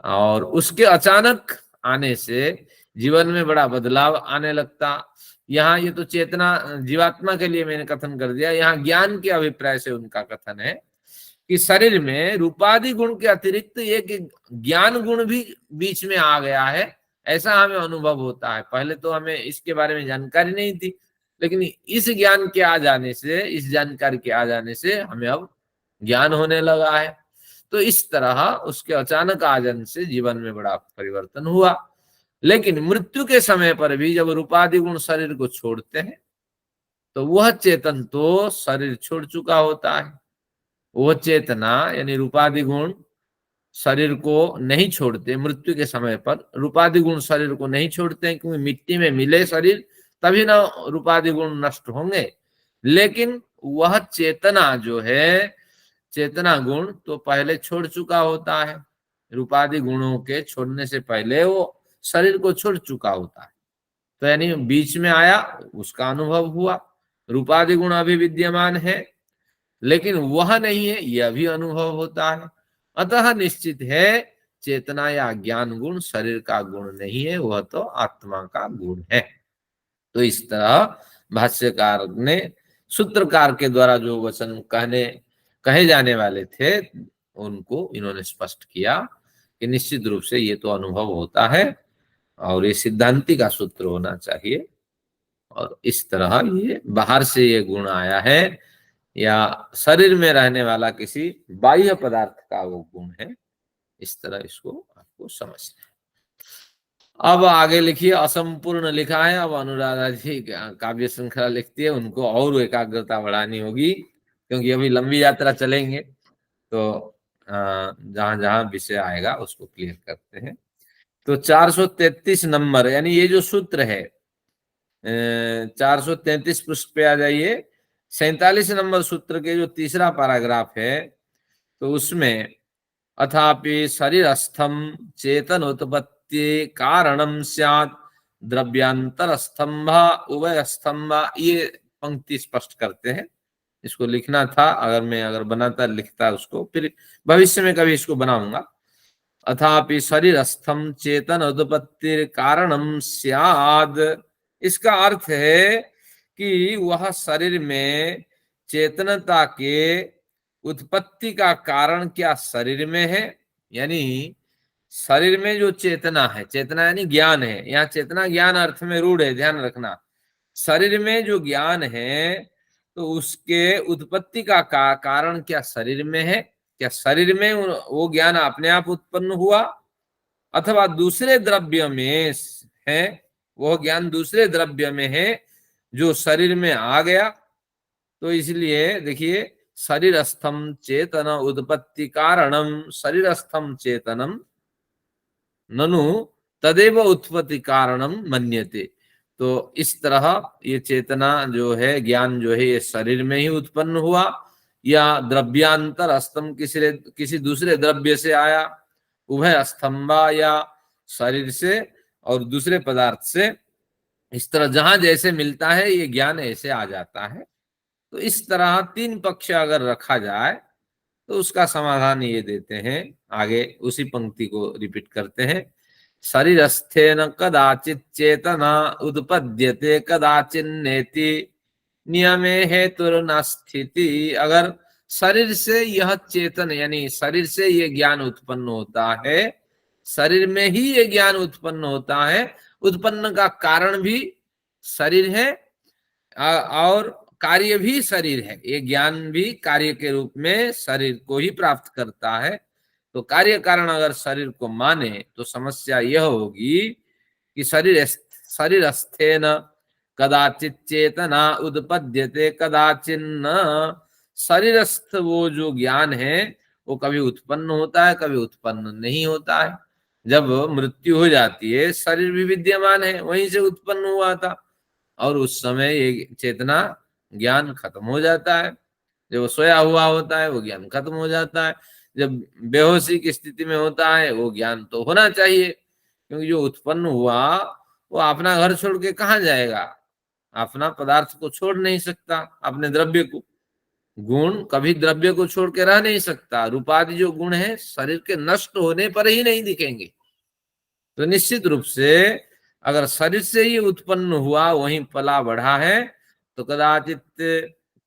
और उसके अचानक आने से जीवन में बड़ा बदलाव आने लगता। यहाँ ये तो चेतना जीवात्मा के लिए मैंने कथन कर दिया, यहाँ ज्ञान के अभिप्राय से उनका कथन है कि शरीर में रूपादि गुण के अतिरिक्त एक ज्ञान गुण भी बीच में आ गया है, ऐसा हमें अनुभव होता है। पहले तो हमें इसके बारे में जानकारी नहीं थी, लेकिन इस ज्ञान के आ जाने से, इस जानकारी के आ जाने से हमें अब ज्ञान होने लगा है। तो इस तरह उसके अचानक आ जाने से जीवन में बड़ा परिवर्तन हुआ। लेकिन मृत्यु के समय पर भी जब रूपादि गुण शरीर को छोड़ते हैं तो वह चेतन तो शरीर छोड़ चुका होता है। वह चेतना यानी रूपादि गुण शरीर को नहीं छोड़ते, मृत्यु के समय पर रूपादि गुण शरीर को नहीं छोड़ते हैं, क्योंकि मिट्टी में मिले शरीर तभी ना रूपादि गुण नष्ट होंगे। लेकिन वह चेतना जो है, चेतना गुण तो पहले छोड़ चुका होता है, रूपादि गुणों के छोड़ने से पहले वो शरीर को छोड़ चुका होता है। तो यानी बीच में आया, उसका अनुभव हुआ, रूपादि गुण अभी विद्यमान है लेकिन वह नहीं है, यह भी अनुभव होता है। अतः निश्चित है चेतना या ज्ञान गुण शरीर का गुण नहीं है, वह तो आत्मा का गुण है। तो इस तरह भाष्यकार ने सूत्रकार के द्वारा जो वचन कहे जाने वाले थे उनको इन्होंने स्पष्ट किया कि निश्चित रूप से ये तो अनुभव होता है और ये सिद्धांति का सूत्र होना चाहिए, और इस तरह ये बाहर से ये गुण आया है या शरीर में रहने वाला किसी बाह्य पदार्थ का वो गुण है, इस तरह इसको आपको समझना है। अब आगे लिखिए, असंपूर्ण लिखा है। अब अनुराधा जी काव्य श्रृंखला लिखती है, उनको और एकाग्रता बढ़ानी होगी क्योंकि अभी लंबी यात्रा चलेंगे, तो जहां जहां विषय आएगा उसको क्लियर करते हैं। तो 433 नंबर यानी ये जो सूत्र है 433 पृष्ठ पे आ जाइए। 47 नंबर सूत्र के जो तीसरा पैराग्राफ है तो उसमें अथापि शरीरस्थम चेतन उत्पत्ति कारणम स्यात् द्रव्यांतर स्तंभ उभय स्तंभ, ये पंक्ति स्पष्ट करते हैं। इसको लिखना था, अगर बनाता लिखता उसको, फिर भविष्य में कभी इसको बनाऊंगा। अथापि शरीरस्थम चेतन उत्पत्ति कारणम स्यात्, इसका अर्थ है कि वह शरीर में चेतनता के उत्पत्ति का कारण क्या शरीर में है, यानी शरीर में जो चेतना है, चेतना यानी ज्ञान है, यहाँ चेतना ज्ञान अर्थ में रूढ़ है, ध्यान रखना। शरीर में जो ज्ञान है तो उसके उत्पत्ति का कारण क्या शरीर में है, क्या शरीर में वो ज्ञान अपने आप उत्पन्न हुआ अथवा दूसरे द्रव्य में है, वह ज्ञान दूसरे द्रव्य में है जो शरीर में आ गया। तो इसलिए देखिए, शरीरस्थम चेतन उत्पत्ति कारणम शरीरस्थम चेतनम ननु तदेव उत्पत्ति कारणम मन्यते। तो इस तरह ये चेतना जो है, ज्ञान जो है, ये शरीर में ही उत्पन्न हुआ या द्रव्यांतर स्तंभ किसी दूसरे द्रव्य से आया, उभय स्तंभा या शरीर से और दूसरे पदार्थ से, इस तरह जहां जैसे मिलता है ये ज्ञान ऐसे आ जाता है। तो इस तरह तीन पक्ष अगर रखा जाए तो उसका समाधान ये देते हैं। आगे उसी पंक्ति को रिपीट करते हैं। शरीरस्थेन कदाचित चेतना उत्पद्यते कदाचिन्नेति नियमे हेतुर्नास्थिति। अगर शरीर से यह चेतन यानी शरीर से ये ज्ञान उत्पन्न होता है, शरीर में ही ये ज्ञान उत्पन्न होता है, उत्पन्न का कारण भी शरीर है और कार्य भी शरीर है, ये ज्ञान भी कार्य के रूप में शरीर को ही प्राप्त करता है। तो कार्य कारण अगर शरीर को माने तो समस्या यह होगी कि शरीरस्थेन कदाचित चेतना उत्पद्यते कदाचिन्न, शरीरस्थ वो जो ज्ञान है वो कभी उत्पन्न होता है कभी उत्पन्न नहीं होता है। जब मृत्यु हो जाती है शरीर भी विद्यमान है, वहीं से उत्पन्न हुआ था और उस समय ये चेतना ज्ञान खत्म हो जाता है। जब सोया हुआ होता है वो ज्ञान खत्म हो जाता है, जब बेहोशी की स्थिति में होता है वो ज्ञान तो होना चाहिए, क्योंकि जो उत्पन्न हुआ वो अपना घर छोड़ के कहाँ जाएगा, अपना पदार्थ को छोड़ नहीं सकता, अपने द्रव्य को। गुण कभी द्रव्य को छोड़ के रह नहीं सकता। रूपादि जो गुण है शरीर के नष्ट होने पर ही नहीं दिखेंगे। तो निश्चित रूप से अगर शरीर से ही उत्पन्न हुआ, वहीं पला बढ़ा है, तो कदाचित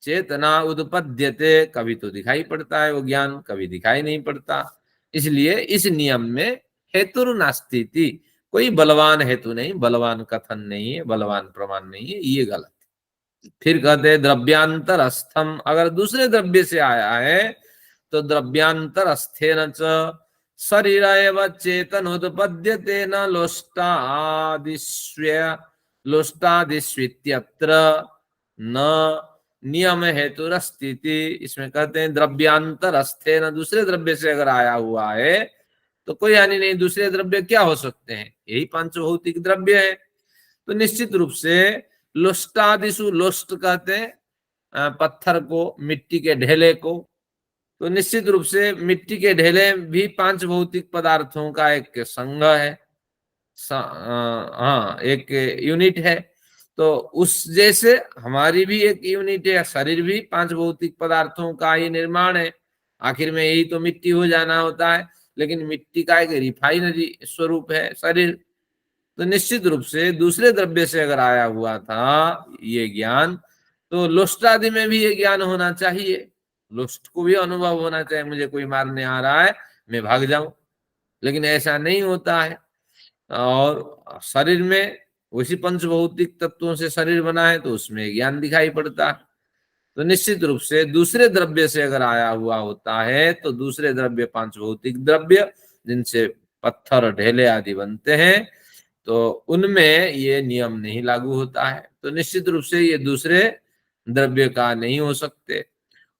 चेतना उत्पद्यते, कभी तो दिखाई पड़ता है वो ज्ञान, कभी दिखाई नहीं पड़ता। इसलिए इस नियम में हेतु नास्ति, कोई बलवान हेतु नहीं, बलवान कथन नहीं है, बलवान प्रमाण नहीं है, ये गलत। फिर कहते हैं द्रव्यांतर स्थम, अगर दूसरे द्रव्य से आया है तो द्रव्यांतर स्थेन च शरीर एव चेतन उत्पद्यते न लोष्टादिस्वित्यत्र न नियम हेतुरस्थिति। इसमें कहते हैं द्रव्यांतर स्थेन, दूसरे द्रव्य से अगर आया हुआ है तो कोई हानि नहीं। दूसरे द्रव्य क्या हो सकते हैं, यही पांचभौतिक द्रव्य है। तो निश्चित रूप से लोष्टादिशु, लोष्ट कहते हैं पत्थर को, मिट्टी के ढेले को, तो निश्चित रूप से मिट्टी के ढेले भी 5 भौतिक पदार्थों का एक संघ है, हाँ एक यूनिट है। तो उस जैसे हमारी भी एक यूनिट है, शरीर भी 5 भौतिक पदार्थों का ही निर्माण है। आखिर में यही तो मिट्टी हो जाना होता है, लेकिन मिट्टी का एक रिफाइनरी स्वरूप है शरीर। तो निश्चित रूप से दूसरे द्रव्य से अगर आया हुआ था ये ज्ञान, तो लोष्ट आदि में भी ये ज्ञान होना चाहिए। लोष्ट को भी अनुभव होना चाहिए, मुझे कोई मारने आ रहा है मैं भाग जाऊं, लेकिन ऐसा नहीं होता है। और शरीर में उसी पंचभौतिक तत्वों से शरीर बना है, तो उसमें ज्ञान दिखाई पड़ता है। तो निश्चित रूप से दूसरे द्रव्य से अगर आया हुआ होता है, तो दूसरे द्रव्य 5 भौतिक द्रव्य जिनसे पत्थर ढेले आदि बनते हैं, तो उनमें ये नियम नहीं लागू होता है। तो निश्चित रूप से ये दूसरे द्रव्य का नहीं हो सकते।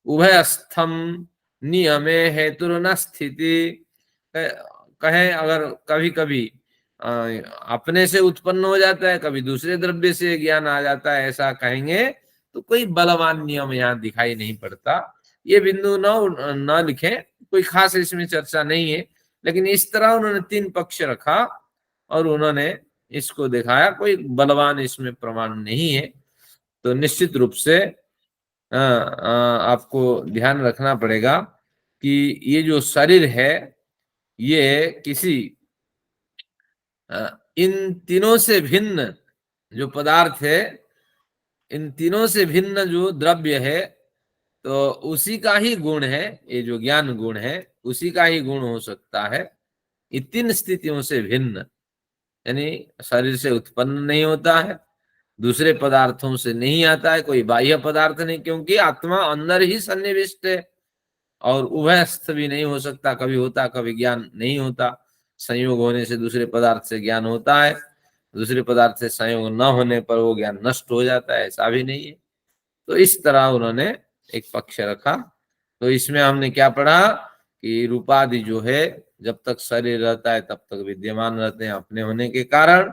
उभयस्थम नियमे हेतु न स्थिति, कहें अगर कभी कभी अपने से उत्पन्न हो जाता है, कभी दूसरे द्रव्य से ज्ञान आ जाता है, ऐसा कहेंगे तो कोई बलवान नियम यहाँ दिखाई नहीं पड़ता। ये बिंदु न लिखें, कोई खास इसमें चर्चा नहीं है, लेकिन इस तरह उन्होंने 3 पक्ष रखा और उन्होंने इसको दिखाया, कोई बलवान इसमें प्रमाण नहीं है। तो निश्चित रूप से आपको ध्यान रखना पड़ेगा कि ये जो शरीर है ये किसी इन तीनों से भिन्न जो पदार्थ है, इन तीनों से भिन्न जो द्रव्य है, तो उसी का ही गुण है। ये जो ज्ञान गुण है उसी का ही गुण हो सकता है। ये 3 स्थितियों से भिन्न, यानी शरीर से उत्पन्न नहीं होता है, दूसरे पदार्थों से नहीं आता है, कोई बाह्य पदार्थ नहीं, क्योंकि आत्मा अंदर ही सन्निविष्ट है। और उभयस्थ भी नहीं हो सकता, कभी होता कभी ज्ञान नहीं होता। संयोग होने से दूसरे पदार्थ से ज्ञान होता है, दूसरे पदार्थ से संयोग न होने पर वो ज्ञान नष्ट हो जाता है, ऐसा भी नहीं है। तो इस तरह उन्होंने एक पक्ष रखा। तो इसमें हमने क्या पढ़ा कि रूपादि जो है जब तक शरीर रहता है तब तक विद्यमान रहते हैं अपने होने के कारण,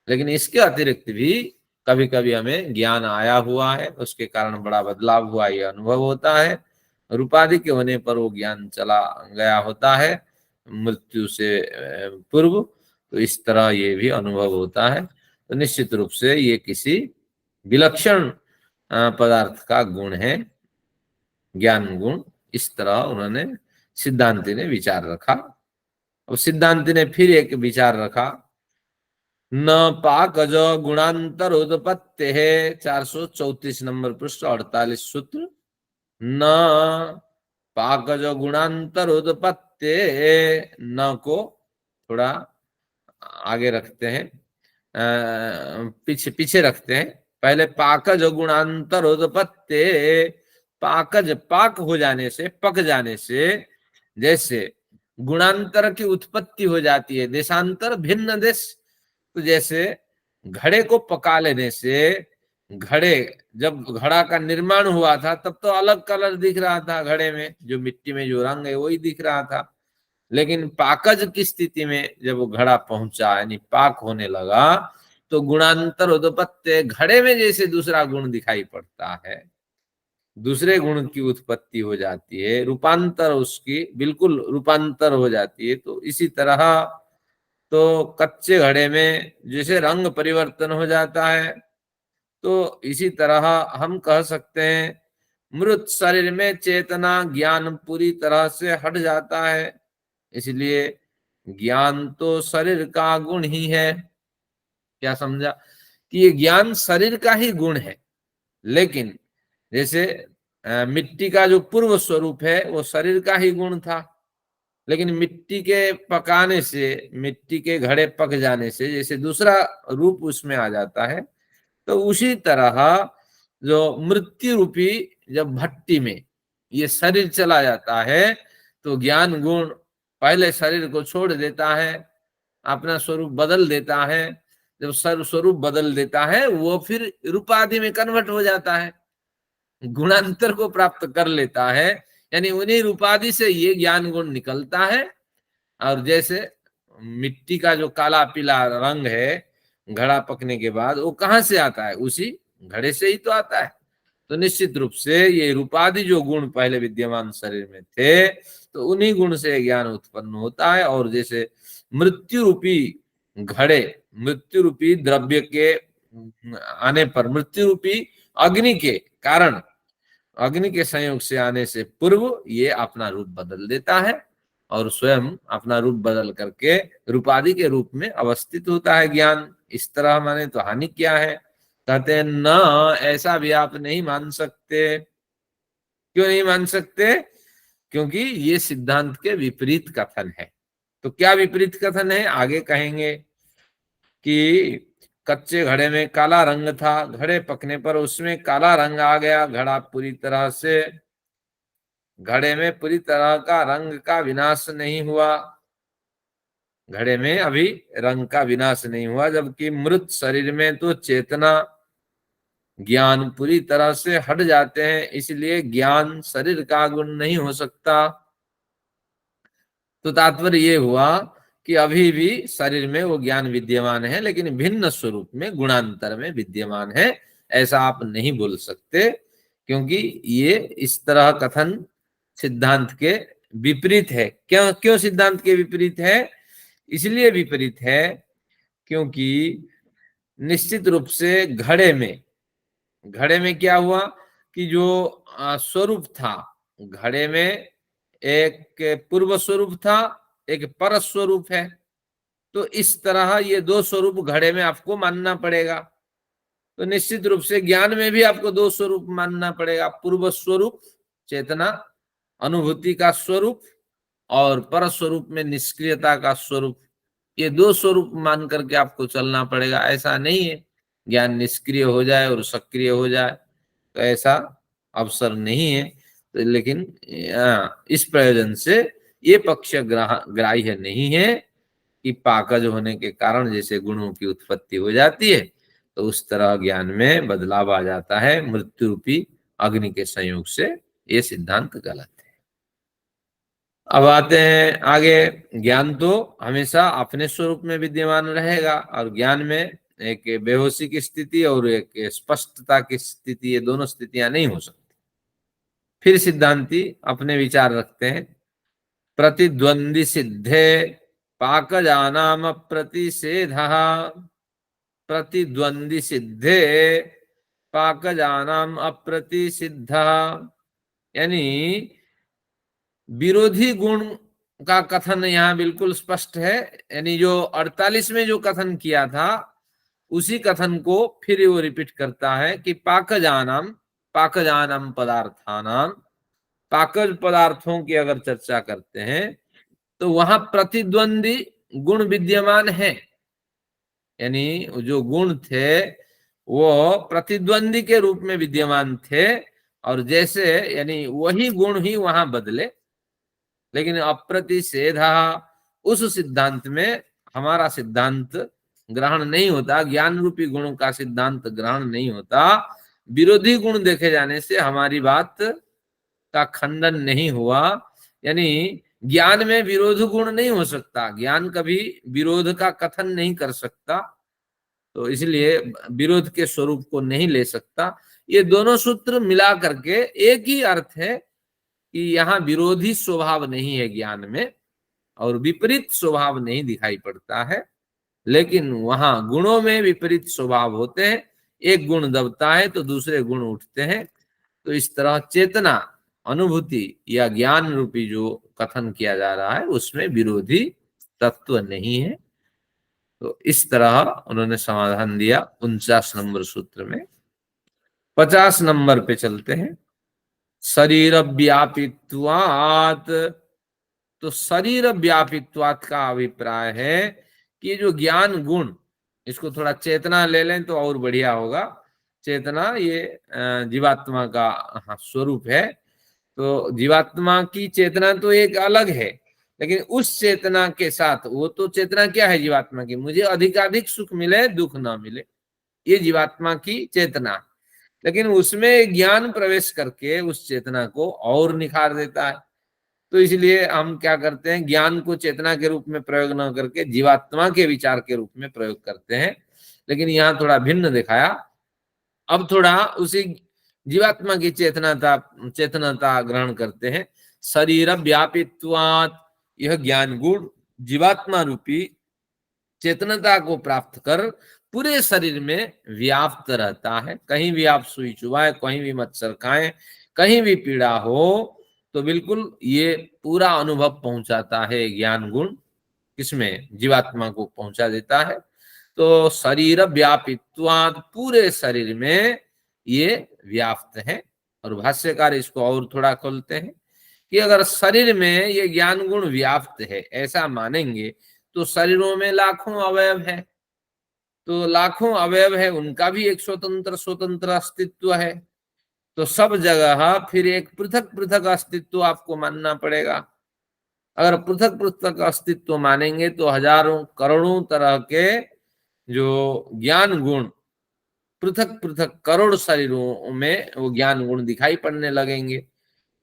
लेकिन इसके अतिरिक्त भी कभी कभी हमें ज्ञान आया हुआ है, उसके कारण बड़ा बदलाव हुआ, ये अनुभव होता है। रूपादि के होने पर वो ज्ञान चला गया होता है मृत्यु से पूर्व। तो इस तरह ये भी अनुभव होता है। तो निश्चित रूप से ये किसी विलक्षण पदार्थ का गुण है, ज्ञान गुण। इस तरह उन्होंने सिद्धांति ने विचार रखा। अब सिद्धांति ने फिर एक विचार रखा, न पाकज गुणांतर उत्पत्ति है, 434 नंबर पृष्ठ 48 सूत्र। न पाकज गुणांतर उत्पत्ति, न को थोड़ा आगे रखते हैं, पीछे पीछे रखते हैं। पहले पाकज गुणांतर उत्पत्ति, पाकज पाक हो जाने से, पक जाने से, जैसे गुणांतर की उत्पत्ति हो जाती है, देशांतर भिन्न देश। तो जैसे घड़े को पका लेने से, घड़े जब घड़ा का निर्माण हुआ था तब तो अलग कलर दिख रहा था घड़े में, जो मिट्टी में जो रंग है वही दिख रहा था। लेकिन पाकज की स्थिति में जब वो घड़ा पहुंचा, यानी पाक होने लगा, तो गुणांतर उत्पत्ति, घड़े में जैसे दूसरा गुण दिखाई पड़ता है, दूसरे गुण की उत्पत्ति हो जाती है, रूपांतर उसकी बिल्कुल रूपांतर हो जाती है। तो इसी तरह तो कच्चे घड़े में जैसे रंग परिवर्तन हो जाता है, तो इसी तरह हम कह सकते हैं मृत शरीर में चेतना ज्ञान पूरी तरह से हट जाता है। इसलिए ज्ञान तो शरीर का गुण ही है। क्या समझा कि ये ज्ञान शरीर का ही गुण है, लेकिन जैसे मिट्टी का जो पूर्व स्वरूप है वो शरीर का ही गुण था, लेकिन मिट्टी के पकाने से, मिट्टी के घड़े पक जाने से जैसे दूसरा रूप उसमें आ जाता है, तो उसी तरह जो मृत्यु रूपी जब भट्टी में ये शरीर चला जाता है, तो ज्ञान गुण पहले शरीर को छोड़ देता है, अपना स्वरूप बदल देता है। जब स्वरूप बदल देता है वो फिर रूपादि में कन्वर्ट हो जाता है, गुणांतर को प्राप्त कर लेता है, यानी उन्हीं रूपादि से ये ज्ञान गुण निकलता है। और जैसे मिट्टी का जो काला पीला रंग है घड़ा पकने के बाद, वो कहाँ से आता है? उसी घड़े से ही तो आता है। तो निश्चित रूप से ये रूपादि जो गुण पहले विद्यमान शरीर में थे, तो उन्हीं गुण से ज्ञान उत्पन्न होता है। और जैसे मृत्यु रूपी घड़े, मृत्यु रूपी द्रव्य के आने पर, मृत्यु रूपी अग्नि के कारण, अग्नि के संयोग से आने से पूर्व ये अपना रूप बदल देता है और स्वयं अपना रूप बदल करके रूपादि के रूप में अवस्थित होता है ज्ञान। इस तरह माने तो हानि क्या है? कहते हैं न, ऐसा भी आप नहीं मान सकते। क्यों नहीं मान सकते? क्योंकि ये सिद्धांत के विपरीत कथन है। तो क्या विपरीत कथन है? आगे कहेंगे कि कच्चे घड़े में काला रंग था, घड़े पकने पर उसमें काला रंग आ गया, घड़ा पूरी तरह से, घड़े में पूरी तरह का रंग का विनाश नहीं हुआ, घड़े में अभी रंग का विनाश नहीं हुआ। जबकि मृत शरीर में तो चेतना, ज्ञान पूरी तरह से हट जाते हैं, इसलिए ज्ञान शरीर का गुण नहीं हो सकता। तो तात्पर्य ये हुआ कि अभी भी शरीर में वो ज्ञान विद्यमान है, लेकिन भिन्न स्वरूप में, गुणांतर में विद्यमान है, ऐसा आप नहीं बोल सकते। क्योंकि ये इस तरह कथन सिद्धांत के विपरीत है। क्यों क्यों सिद्धांत के विपरीत है? इसलिए विपरीत है क्योंकि निश्चित रूप से घड़े में क्या हुआ कि जो स्वरूप था, घड़े में एक पूर्व स्वरूप था, एक पर स्वरूप है। तो इस तरह ये दो स्वरूप घड़े में आपको मानना पड़ेगा। तो निश्चित रूप से ज्ञान में भी आपको दो स्वरूप मानना पड़ेगा, पूर्व स्वरूप चेतना अनुभूति का स्वरूप और पर स्वरूप में निष्क्रियता का स्वरूप। ये दो स्वरूप मान करके आपको चलना पड़ेगा। ऐसा नहीं है ज्ञान निष्क्रिय हो जाए और सक्रिय हो जाए, तो ऐसा अवसर नहीं है। तो लेकिन इस प्रयोजन से ये पक्ष ग्राह्य नहीं है कि पाकज होने के कारण जैसे गुणों की उत्पत्ति हो जाती है, तो उस तरह ज्ञान में बदलाव आ जाता है मृत्यु रूपी अग्नि के संयोग से। ये सिद्धांत गलत है। अब आते हैं आगे। ज्ञान तो हमेशा अपने स्वरूप में विद्यमान रहेगा, और ज्ञान में एक बेहोशी की स्थिति और एक स्पष्टता की स्थिति, ये दोनों स्थितियां नहीं हो सकती। फिर सिद्धांती अपने विचार रखते हैं। प्रतिद्वंदी सिद्धे पाकजानाम प्रतिषेधः, प्रतिद्वंदी सिद्धे पाकजानाम अप्रतिसिद्धः, यानी विरोधी गुण का कथन यहाँ बिल्कुल स्पष्ट है। यानी जो 48 में जो कथन किया था उसी कथन को फिर वो रिपीट करता है कि पाकजानाम पदार्थानाम, पाकज पदार्थों की अगर चर्चा करते हैं तो वहां प्रतिद्वंदी गुण विद्यमान है। यानी जो गुण थे वो प्रतिद्वंदी के रूप में विद्यमान थे, और जैसे यानी वही गुण ही वहां बदले। लेकिन अप्रतिषेधा, उस सिद्धांत में हमारा सिद्धांत ग्रहण नहीं होता, ज्ञान रूपी गुणों का सिद्धांत ग्रहण नहीं होता। विरोधी गुण देखे जाने से हमारी बात का खंडन नहीं हुआ। यानी ज्ञान में विरोध गुण नहीं हो सकता, ज्ञान कभी विरोध का कथन नहीं कर सकता, तो इसलिए विरोध के स्वरूप को नहीं ले सकता। ये दोनों सूत्र मिला करके एक ही अर्थ है कि यहाँ विरोधी स्वभाव नहीं है ज्ञान में, और विपरीत स्वभाव नहीं दिखाई पड़ता है। लेकिन वहां गुणों में विपरीत स्वभाव होते हैं, एक गुण दबता है तो दूसरे गुण उठते हैं। तो इस तरह चेतना, अनुभूति या ज्ञान रूपी जो कथन किया जा रहा है उसमें विरोधी तत्व नहीं है। तो इस तरह उन्होंने समाधान दिया 49 नंबर सूत्र में। 50 नंबर पे चलते हैं। शरीर व्यापित्वात्, तो शरीर व्यापित्वात् का अभिप्राय है कि जो ज्ञान गुण, इसको थोड़ा चेतना ले लें तो और बढ़िया होगा। चेतना ये जीवात्मा का स्वरूप है। तो जीवात्मा की चेतना तो एक अलग है, लेकिन उस चेतना के साथ, वो तो चेतना क्या है जीवात्मा की, मुझे अधिकाधिक सुख मिले दुख ना मिले, ये जीवात्मा की चेतना। लेकिन उसमें ज्ञान प्रवेश करके उस चेतना को और निखार देता है। तो इसलिए हम क्या करते हैं, ज्ञान को चेतना के रूप में प्रयोग न करके जीवात्मा के विचार के रूप में प्रयोग करते हैं। लेकिन यहाँ थोड़ा भिन्न दिखाया। अब थोड़ा उसी जीवात्मा की चेतनता ग्रहण करते हैं। शरीर व्यापित्वात्, यह ज्ञान गुण जीवात्मा रूपी चेतनता को प्राप्त कर पूरे शरीर में व्याप्त रहता है। कहीं भी आप सुई चुभाए, कहीं भी मच्छर खाएं, कहीं भी पीड़ा हो, तो बिल्कुल ये पूरा अनुभव पहुंचाता है ज्ञान गुण। किसमें? जीवात्मा को पहुंचा देता है। तो शरीर व्यापित्वात्, पूरे शरीर में ये व्याप्त है। और भाष्यकार इसको और थोड़ा खोलते हैं कि अगर शरीर में ये ज्ञान गुण व्याप्त है ऐसा मानेंगे तो शरीरों में लाखों अवयव है, तो लाखों अवयव है, उनका भी एक स्वतंत्र स्वतंत्र अस्तित्व है। तो सब जगह फिर एक पृथक पृथक अस्तित्व आपको मानना पड़ेगा। अगर पृथक पृथक अस्तित्व मानेंगे तो हजारों करोड़ों तरह के जो ज्ञान गुण पृथक पृथक करोड़ शरीरों में वो ज्ञान गुण दिखाई पड़ने लगेंगे।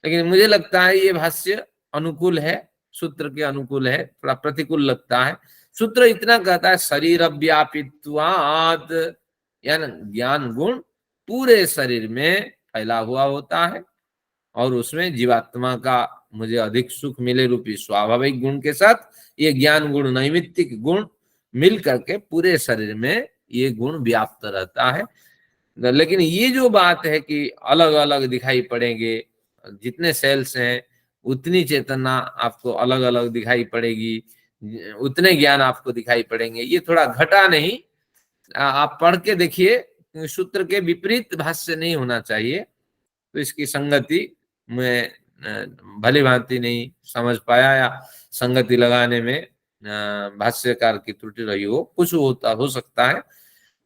लेकिन मुझे लगता है ये भाष्य अनुकूल है, सूत्र के अनुकूल है, थोड़ा प्रतिकूल लगता है। सूत्र इतना कहता है शरीर व्यापित्वात्, यानी ज्ञान गुण पूरे शरीर में फैला हुआ होता है और उसमें जीवात्मा का मुझे अधिक सुख मिले रूपी स्वाभाविक गुण के साथ ये ज्ञान गुण नैमित्तिक गुण मिल करके पूरे शरीर में ये गुण व्याप्त रहता है। लेकिन ये जो बात है कि अलग अलग दिखाई पड़ेंगे, जितने सेल्स हैं उतनी चेतना आपको अलग अलग दिखाई पड़ेगी, उतने ज्ञान आपको दिखाई पड़ेंगे, ये थोड़ा घटा नहीं। आप पढ़ के देखिए, सूत्र के विपरीत भाष्य नहीं होना चाहिए। तो इसकी संगति मैं भली भांति नहीं समझ पाया या संगति लगाने में भाष्यकार की त्रुटि रही हो, कुछ हो सकता है।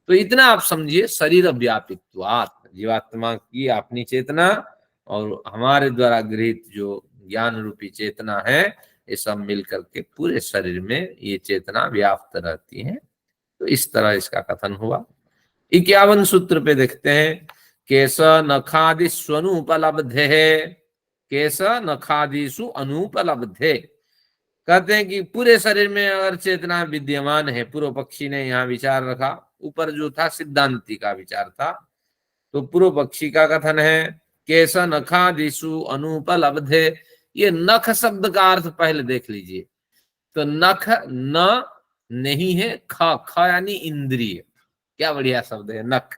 तो इतना आप समझिए, शरीर व्यापित्वात्, जीवात्मा की अपनी चेतना और हमारे द्वारा गृहित जो ज्ञान रूपी चेतना है, ये सब मिल करके पूरे शरीर में ये चेतना व्याप्त रहती है। तो इस तरह इसका कथन हुआ। 51 सूत्र पे देखते हैं, केश नखादिषु अनुपलब्धे, केश नखादिषु अनुपलब्धे। कहते हैं कि पूरे शरीर में अगर चेतना विद्यमान है, पूर्व पक्षी ने यहाँ विचार रखा, ऊपर जो था सिद्धांति का विचार था, तो पूर्व पक्षी का कथन है केश नखादिषु अनुपलब्धे। ये नख शब्द का अर्थ पहले देख लीजिए। तो नख न नहीं है, ख यानी इंद्रिय। क्या बढ़िया शब्द है नख।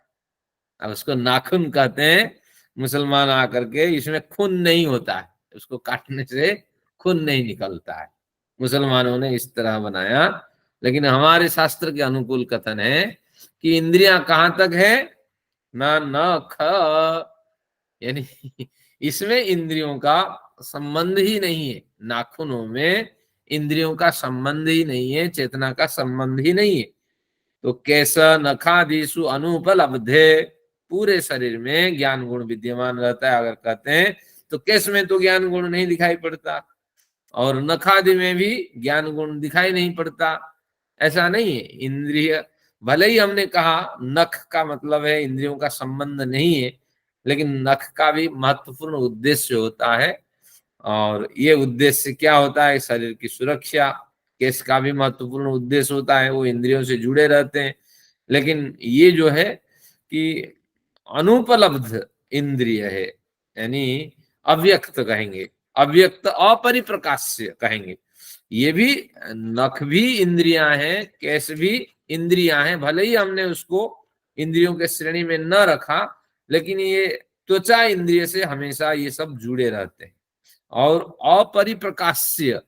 अब उसको नाखून कहते हैं मुसलमान आकर के, इसमें खून नहीं होता है, उसको काटने से खून नहीं निकलता है, मुसलमानों ने इस तरह बनाया। लेकिन हमारे शास्त्र के अनुकूल कथन है कि इंद्रियां कहां तक है? ना नख, यानी इसमें इंद्रियों का संबंध ही नहीं है, नाखूनों में इंद्रियों का संबंध ही नहीं है, चेतना का संबंध ही नहीं है। तो केश नखादिषु अनुपलब्धे, पूरे शरीर में ज्ञान गुण विद्यमान रहता है अगर कहते हैं तो केश में तो ज्ञान गुण नहीं दिखाई पड़ता और नखादि में भी ज्ञान गुण दिखाई नहीं पड़ता, ऐसा नहीं है। इंद्रिय, भले ही हमने कहा नख का मतलब है इंद्रियों का संबंध नहीं है, लेकिन नख का भी महत्वपूर्ण उद्देश्य होता है। और ये उद्देश्य क्या होता है? शरीर की सुरक्षा। केश का भी महत्वपूर्ण उद्देश्य होता है, वो इंद्रियों से जुड़े रहते हैं। लेकिन ये जो है कि अनुपलब्ध इंद्रिय है, यानी अव्यक्त कहेंगे, अव्यक्त अपरिप्रकाश्य कहेंगे। ये भी नख भी इंद्रियां हैं, केश भी इंद्रियां हैं, भले ही हमने उसको इंद्रियों के श्रेणी में न रखा, लेकिन ये त्वचा इंद्रिय से हमेशा ये सब जुड़े रहते हैं। और अपरिप्रकाश्य,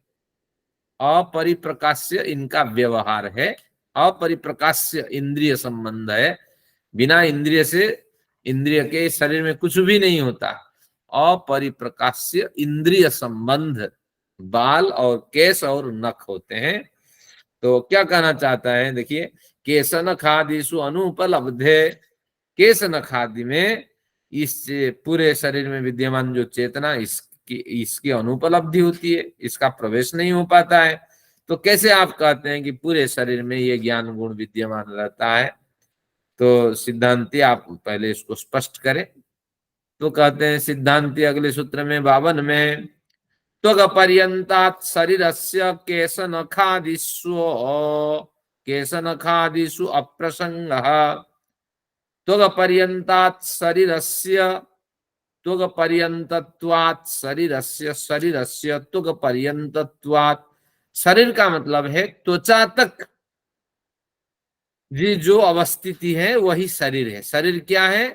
अपरिप्रकाश्य इनका व्यवहार है, अपरिप्रकाश्य इंद्रिय संबंध है। बिना इंद्रिय से, इंद्रिय के शरीर में कुछ भी नहीं होता। अपरिप्रकाश्य इंद्रिय संबंध बाल और केश और नख होते हैं। तो क्या कहना चाहता है? देखिए, केश नखादिषु अनुपलब्धे, केश नखादि में इस पूरे शरीर में विद्यमान जो चेतना, इसकी अनुपलब्धि होती है, इसका प्रवेश नहीं हो पाता है। तो कैसे आप कहते हैं कि पूरे शरीर में ये ज्ञान गुण विद्यमान रहता है? तो सिद्धांति आप पहले इसको स्पष्ट करें। तो कहते हैं सिद्धांति अगले सूत्र में 52 में, त्वग पर्यंतात शरीरस्य केश नखादिषु अप्रसंगः, त्वग पर्यंतात शरीरस्य त्वग पर्यंतत्वात् शरीरस्य, शरीरस्य त्वग पर्यंतत्वात्, शरीर का मतलब है त्वचा तक ये जो अवस्थिति है वही शरीर है। शरीर क्या है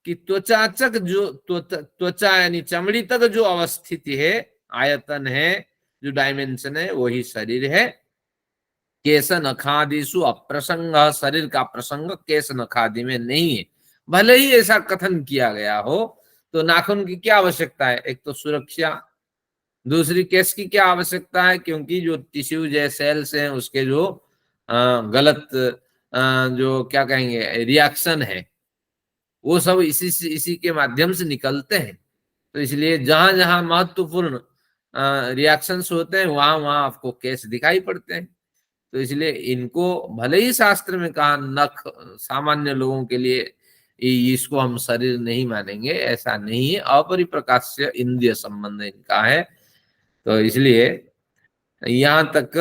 कि त्वचा तक जो त्वचा यानी चमड़ी तक जो अवस्थिति है, आयतन है, जो डायमेंशन है, वही शरीर है। केश नखादिषु अप्रसंग, शरीर का प्रसंग केश नखादि में नहीं है। भले ही ऐसा कथन किया गया हो, तो नाखून की क्या आवश्यकता है? एक तो सुरक्षा, दूसरी केश की क्या आवश्यकता है? क्योंकि जो टिश्यू जैसे सेल्स हैं उसके जो गलत जो क्या कहेंगे रिएक्शन है, वो सब इसी के माध्यम से निकलते हैं। तो इसलिए जहां जहां महत्वपूर्ण रिएक्शंस होते हैं वहां वहां आपको केश दिखाई पड़ते हैं। तो इसलिए इनको भले ही शास्त्र में कहा नख सामान्य लोगों के लिए इसको हम शरीर नहीं मानेंगे, ऐसा नहीं है। अपरिप्रकाश्य इंद्रिय संबंध इनका है। तो इसलिए यहाँ तक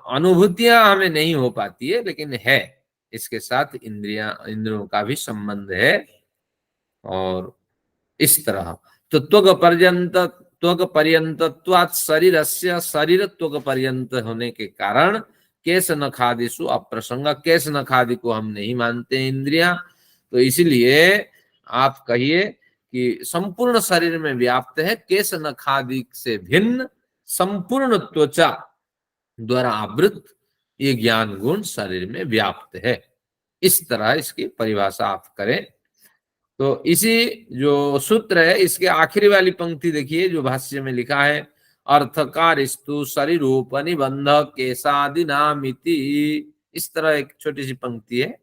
अनुभूतियां हमें नहीं हो पाती है, लेकिन है इसके साथ इंद्रियों का भी संबंध है। और इस तरह तो त्वग पर्यंतत्वात् शरीरस्य, शरीर त्वग पर्यंत होने के कारण केश नखादिषु अप्रसंग, केश नखादि को हम नहीं मानते इंद्रियां। तो इसलिए आप कहिए कि संपूर्ण शरीर में व्याप्त है, केश नखादि से भिन्न संपूर्ण त्वचा द्वारा आवृत ये ज्ञान गुण शरीर में व्याप्त है। इस तरह इसकी परिभाषा आप करें। तो इसी जो सूत्र है इसके आखिरी वाली पंक्ति देखिए जो भाष्य में लिखा है, अर्थकारिस्तु शरीरोपनिबंध केशादिनामिति। इस तरह एक छोटी सी पंक्ति है,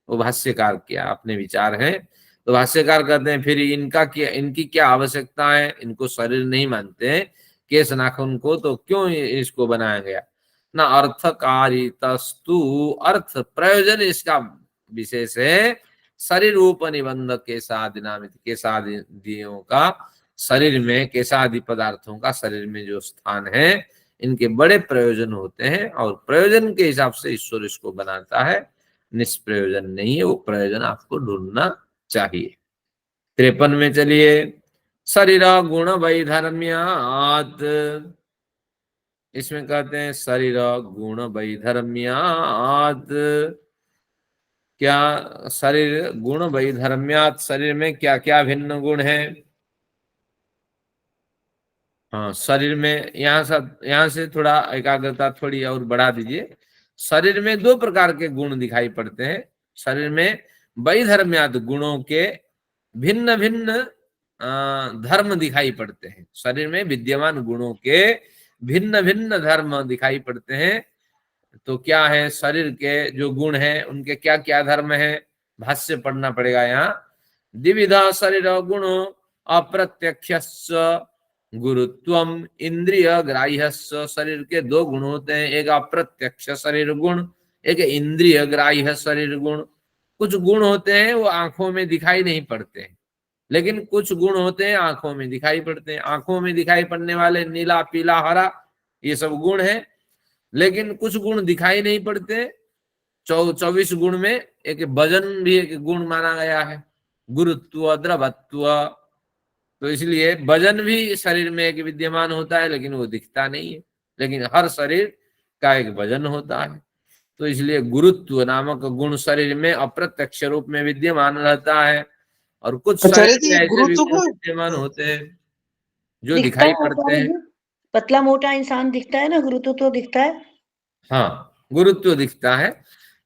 वो भाष्यकार के अपने विचार हैं। तो भाष्यकार कहते हैं फिर इनकी क्या आवश्यकता है? इनको शरीर नहीं मानते हैं, केश नाखून को, तो क्यों इसको बनाया गया? ना अर्थकारितस्तु, अर्थ प्रयोजन इसका विशेष है। शरीर उपनिबंध केशादिनामित, केशादियों का शरीर में, केशादि पदार्थों का शरीर में जो स्थान है, इनके बड़े प्रयोजन होते हैं और प्रयोजन के हिसाब से ईश्वर इसको बनाता है। निष्प्रयोजन नहीं है, वो प्रयोजन आपको ढूंढना चाहिए। 53 में चलिए, शरीर गुण वैधर्म्यात्, इसमें कहते हैं शरीर गुण वैधर्म्यात्, क्या शरीर गुण वैधर्म्यात्, शरीर में क्या क्या भिन्न गुण है? हाँ, शरीर में यहाँ से थोड़ा एकाग्रता थोड़ी और बढ़ा दीजिए। शरीर में 2 प्रकार के गुण दिखाई पड़ते हैं। शरीर में वैधर्म्यात्, गुणों के भिन्न भिन्न धर्म दिखाई पड़ते हैं। शरीर में विद्यमान गुणों के भिन्न भिन्न धर्म दिखाई पड़ते हैं। तो क्या है शरीर के जो गुण हैं उनके क्या क्या धर्म है? भाष्य पढ़ना पड़ेगा यहाँ। द्विविधा शरीर गुणो अप्रत्यक्ष गुरुत्वम इंद्रिय ग्राह्यस्य, शरीर के 2 गुण होते हैं, एक अप्रत्यक्ष शरीर गुण, एक इंद्रिय ग्राह्य शरीर गुण। कुछ गुण होते हैं वो आंखों में दिखाई नहीं पड़ते हैं, लेकिन कुछ गुण होते हैं आंखों में दिखाई पड़ते हैं। आंखों में दिखाई पड़ने वाले नीला, पीला, हरा, ये सब गुण है। लेकिन कुछ गुण दिखाई नहीं पड़ते। 24 गुण में एक वजन भी एक गुण माना गया है, गुरुत्व, द्रवत्व। तो इसलिए वजन भी शरीर में एक विद्यमान होता है, लेकिन वो दिखता नहीं है। लेकिन हर शरीर का एक वजन होता है। तो इसलिए गुरुत्व नामक गुण शरीर में अप्रत्यक्ष रूप में विद्यमान रहता है। और कुछ शरीर में ऐसे भी गुण विद्यमान होते हैं जो दिखाई पड़ते हैं। पतला मोटा इंसान दिखता है ना, गुरुत्व तो दिखता है। हाँ, गुरुत्व दिखता है।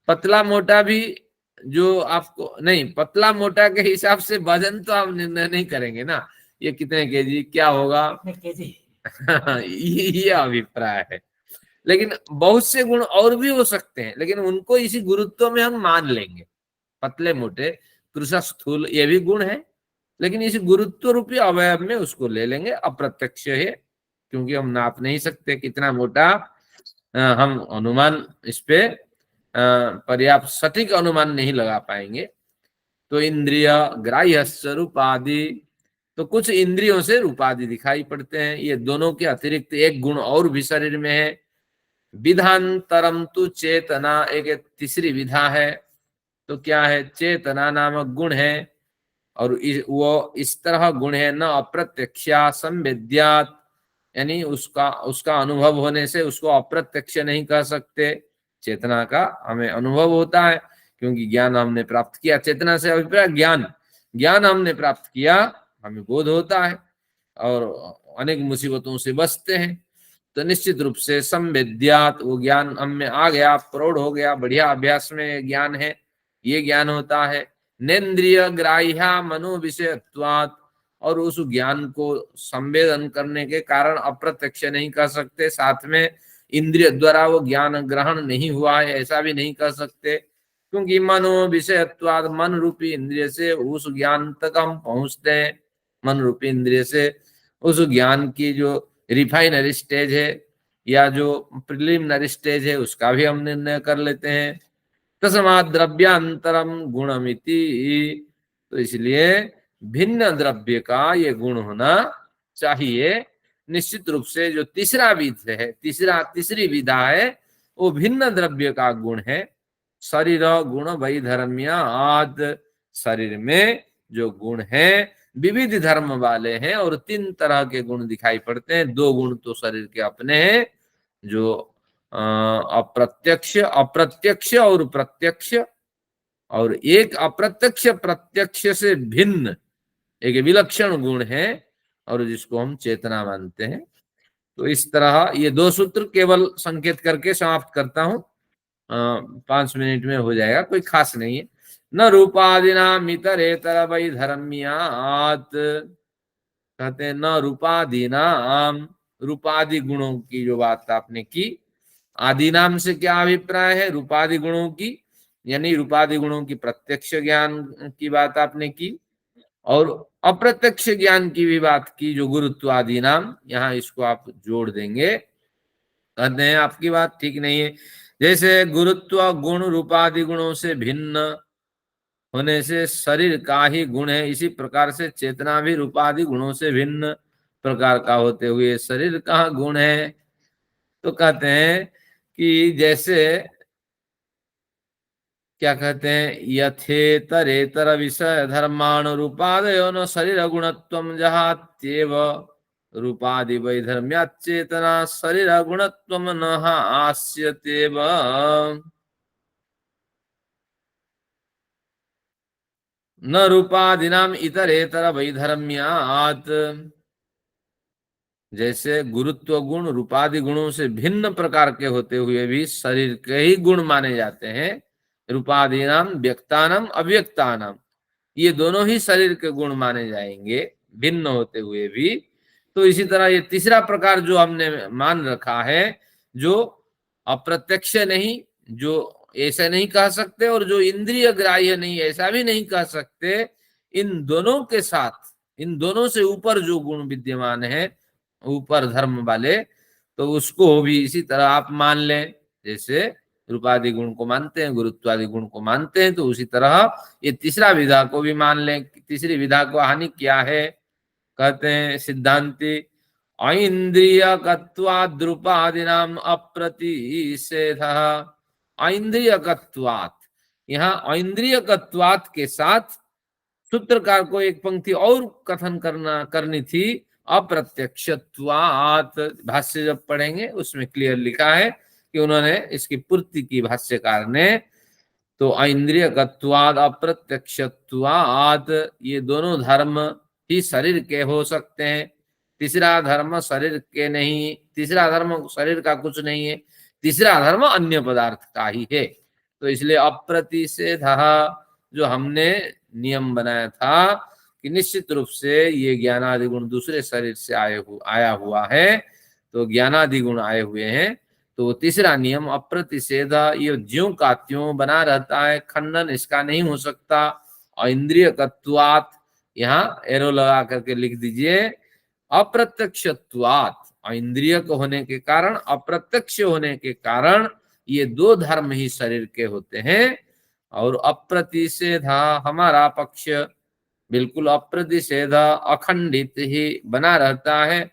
पतला मोटा भी जो आपको नहीं, पतला मोटा के हिसाब से वजन तो आप निर्णय नहीं करेंगे ना, ये कितने केजी क्या होगा ये अभिप्राय है। लेकिन बहुत से गुण और भी हो सकते हैं, लेकिन उनको इसी गुरुत्व में हम मान लेंगे। पतले मोटे, कृश स्थूल, ये भी गुण है, लेकिन इस गुरुत्व रूपी अवयव में उसको ले लेंगे। अप्रत्यक्ष है क्योंकि हम नाप नहीं सकते कितना मोटा, हम अनुमान इस पे पर्याप्त सटीक अनुमान नहीं लगा पाएंगे। तो इंद्रिय ग्राह्य रूपादि, तो कुछ इंद्रियों से रूपादि दिखाई पड़ते हैं। ये दोनों के अतिरिक्त एक गुण और भी शरीर में है, विधांतरम तु चेतना, एक तीसरी विधा है। तो क्या है? चेतना नामक गुण है। और वो इस तरह गुण है न अप्रत्यक्षा संवेद्यात, यानी उसका अनुभव होने से उसको अप्रत्यक्ष नहीं कह सकते। चेतना का हमें अनुभव होता है क्योंकि ज्ञान हमने प्राप्त किया। चेतना से अभिप्राय ज्ञान हमने प्राप्त किया, हमें बोध होता है और अनेक मुसीबतों से बचते हैं। तो निश्चित रूप से संवेद्यात, वो ज्ञान हम में आ गया, प्रौढ़ हो गया, बढ़िया अभ्यास में ज्ञान है, ये ज्ञान होता है। नेन्द्रिय ग्राह्या मनो विषयत्वात्, और उस ज्ञान को संवेदन करने के कारण अप्रत्यक्ष नहीं कह सकते, साथ में इंद्रिय द्वारा वो ज्ञान ग्रहण नहीं हुआ है ऐसा भी नहीं कह सकते, क्योंकि मनो विषयत्वात्, मन रूपी इंद्रिय से उस ज्ञान तक हम पहुंचते हैं। मन रूपी इंद्रिय से उस ज्ञान की जो रिफाइनरी स्टेज है या जो प्रिलिमिनरी स्टेज है उसका भी हम निर्णय कर लेते हैं। तस्मात् द्रव्यांतरम गुणमिति, तो इसलिए भिन्न द्रव्य का ये गुण होना चाहिए। निश्चित रूप से जो तीसरा विध है, तीसरी विधा है, वो भिन्न द्रव्य का गुण है। शरीर गुण वैधर्म्यात्, शरीर में जो गुण है विविध धर्म वाले हैं और 3 तरह के गुण दिखाई पड़ते हैं। 2 गुण तो शरीर के अपने हैं, जो अप्रत्यक्ष और प्रत्यक्ष, और एक अप्रत्यक्ष प्रत्यक्ष से भिन्न एक विलक्षण गुण है और जिसको हम चेतना मानते हैं। तो इस तरह ये 2 सूत्र केवल संकेत करके समाप्त करता हूं, 5 मिनट में हो जाएगा, कोई खास नहीं है। न रूपादिनाम इतरेतर वैधर्म्यात्, कहते हैं न रूपादिनाम, रूपादि गुणों की जो बात आपने की, आदि नाम से क्या अभिप्राय है? रूपादि गुणों की, यानी रूपादि गुणों की प्रत्यक्ष ज्ञान की बात आपने की, और अप्रत्यक्ष ज्ञान की भी बात की, जो गुरुत्वादि नाम, यहाँ इसको आप जोड़ देंगे। कहते हैं आपकी बात ठीक नहीं है। जैसे गुरुत्व गुण रूपादि गुणों से भिन्न होने से शरीर का ही गुण है, इसी प्रकार से चेतना भी रूपादि गुणों से भिन्न प्रकार का होते हुए शरीर का गुण है। तो कहते हैं कि जैसे क्या कहते हैं, यथेतरेतर विषय धर्माण रूपादयो न शरीर गुणत्वम जहात्येव रूपादि वैधर्म्यात् चेतना शरीर गुणत्वम न हास्यतेव। न रूपादिनाम इतरेतर वैधर्म्यात्, जैसे गुरुत्व गुण रूपादि गुणों से भिन्न प्रकार के होते हुए भी शरीर के ही गुण माने जाते हैं। रूपादिनाम व्यक्तानाम अव्यक्तानाम, ये दोनों ही शरीर के गुण माने जाएंगे भिन्न होते हुए भी। तो इसी तरह ये तीसरा प्रकार जो हमने मान रखा है, जो अप्रत्यक्ष नहीं, जो ऐसा नहीं कह सकते, और जो इंद्रिय ग्राह्य नहीं ऐसा भी नहीं कह सकते, इन दोनों के साथ, इन दोनों से ऊपर जो गुण विद्यमान है, ऊपर धर्म वाले, तो उसको भी इसी तरह आप मान लें। जैसे रूपादि गुण को मानते हैं, गुरुत्वादि गुण को मानते हैं, तो उसी तरह ये तीसरा विधा को भी मान लें। तीसरी विधा को हानि क्या है? कहते हैं सिद्धांति, ऐन्द्रियकत्वाद् रूपादिनाम अप्रतिषेधः। ऐन्द्रियकत्वात्, यहाँ ऐन्द्रियकत्वात् के साथ सूत्रकार को एक पंक्ति और कथन करनी थी, अप्रत्यक्षत्वात्। भाष्य जब पढ़ेंगे उसमें क्लियर लिखा है कि उन्होंने इसकी पूर्ति की भाष्यकार ने। तो ऐन्द्रियकत्वात् अप्रत्यक्षत्वात्, ये दोनों धर्म ही शरीर के हो सकते हैं। तीसरा धर्म शरीर के नहीं, तीसरा धर्म शरीर का कुछ नहीं है, तीसरा धर्म अन्य पदार्थ का ही है। तो इसलिए अप्रतिषेधः, जो हमने नियम बनाया था कि निश्चित रूप से ये ज्ञानादि गुण दूसरे शरीर से आया हुआ है, तो ज्ञानादि गुण आए हुए हैं, तो तीसरा नियम अप्रतिषेध, ये ज्यों का त्यों बना रहता है, खंडन इसका नहीं हो सकता। ऐन्द्रियकत्वात्, यहाँ एरो लगा करके लिख दीजिए, अप्रत्यक्षत्वात्, ऐन्द्रियक होने के कारण, अप्रत्यक्ष होने के कारण ये 2 धर्म ही शरीर के होते हैं। और अप्रतिषेध, हमारा पक्ष बिल्कुल अप्रतिषेध अखंडित ही बना रहता है,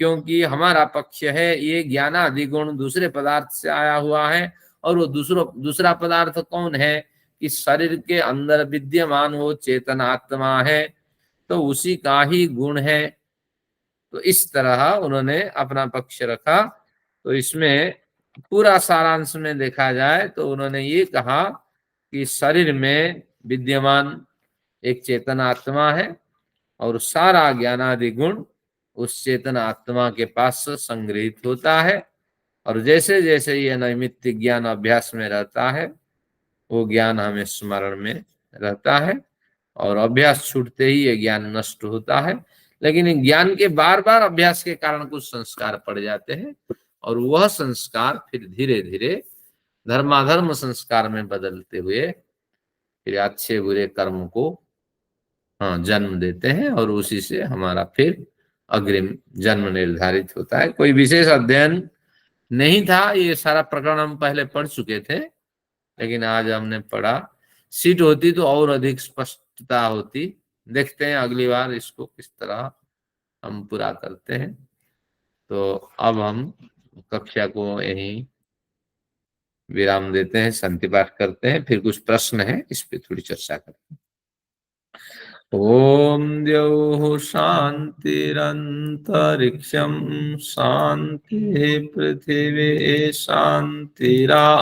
क्योंकि हमारा पक्ष है ये ज्ञानादि गुण दूसरे पदार्थ से आया हुआ है। और वो दूसरा पदार्थ कौन है? कि शरीर के अंदर विद्यमान वो चेतन आत्मा है तो उसी का ही गुण है। तो इस तरह उन्होंने अपना पक्ष रखा। तो इसमें पूरा सारांश में देखा जाए तो उन्होंने ये कहा कि शरीर में विद्यमान एक चेतन आत्मा है और सारा ज्ञानादि गुण उस चेतन आत्मा के पास संग्रहित होता है, और जैसे जैसे ये नैमित्तिक ज्ञान अभ्यास में रहता है वो ज्ञान हमें स्मरण में रहता है, और अभ्यास छूटते ही ये ज्ञान नष्ट होता है। लेकिन ज्ञान के बार बार अभ्यास के कारण कुछ संस्कार पड़ जाते हैं, और वह संस्कार फिर धीरे धीरे धर्माधर्म संस्कार में बदलते हुए फिर अच्छे बुरे कर्म को जन्म देते हैं, और उसी से हमारा फिर अग्रिम जन्म निर्धारित होता है। कोई विशेष अध्ययन नहीं था, ये सारा प्रकरण हम पहले पढ़ चुके थे, लेकिन आज हमने पढ़ा। सीट होती तो और अधिक स्पष्टता होती। देखते हैं अगली बार इसको किस तरह हम पूरा करते हैं। तो अब हम कक्षा को यहीं विराम देते हैं, शांति पाठ करते हैं, फिर कुछ प्रश्न है इस पे थोड़ी चर्चा करते हैं। ओम द्यौः शान्तिरन्तरिक्षं शान्तिः पृथिवी शान्तिरा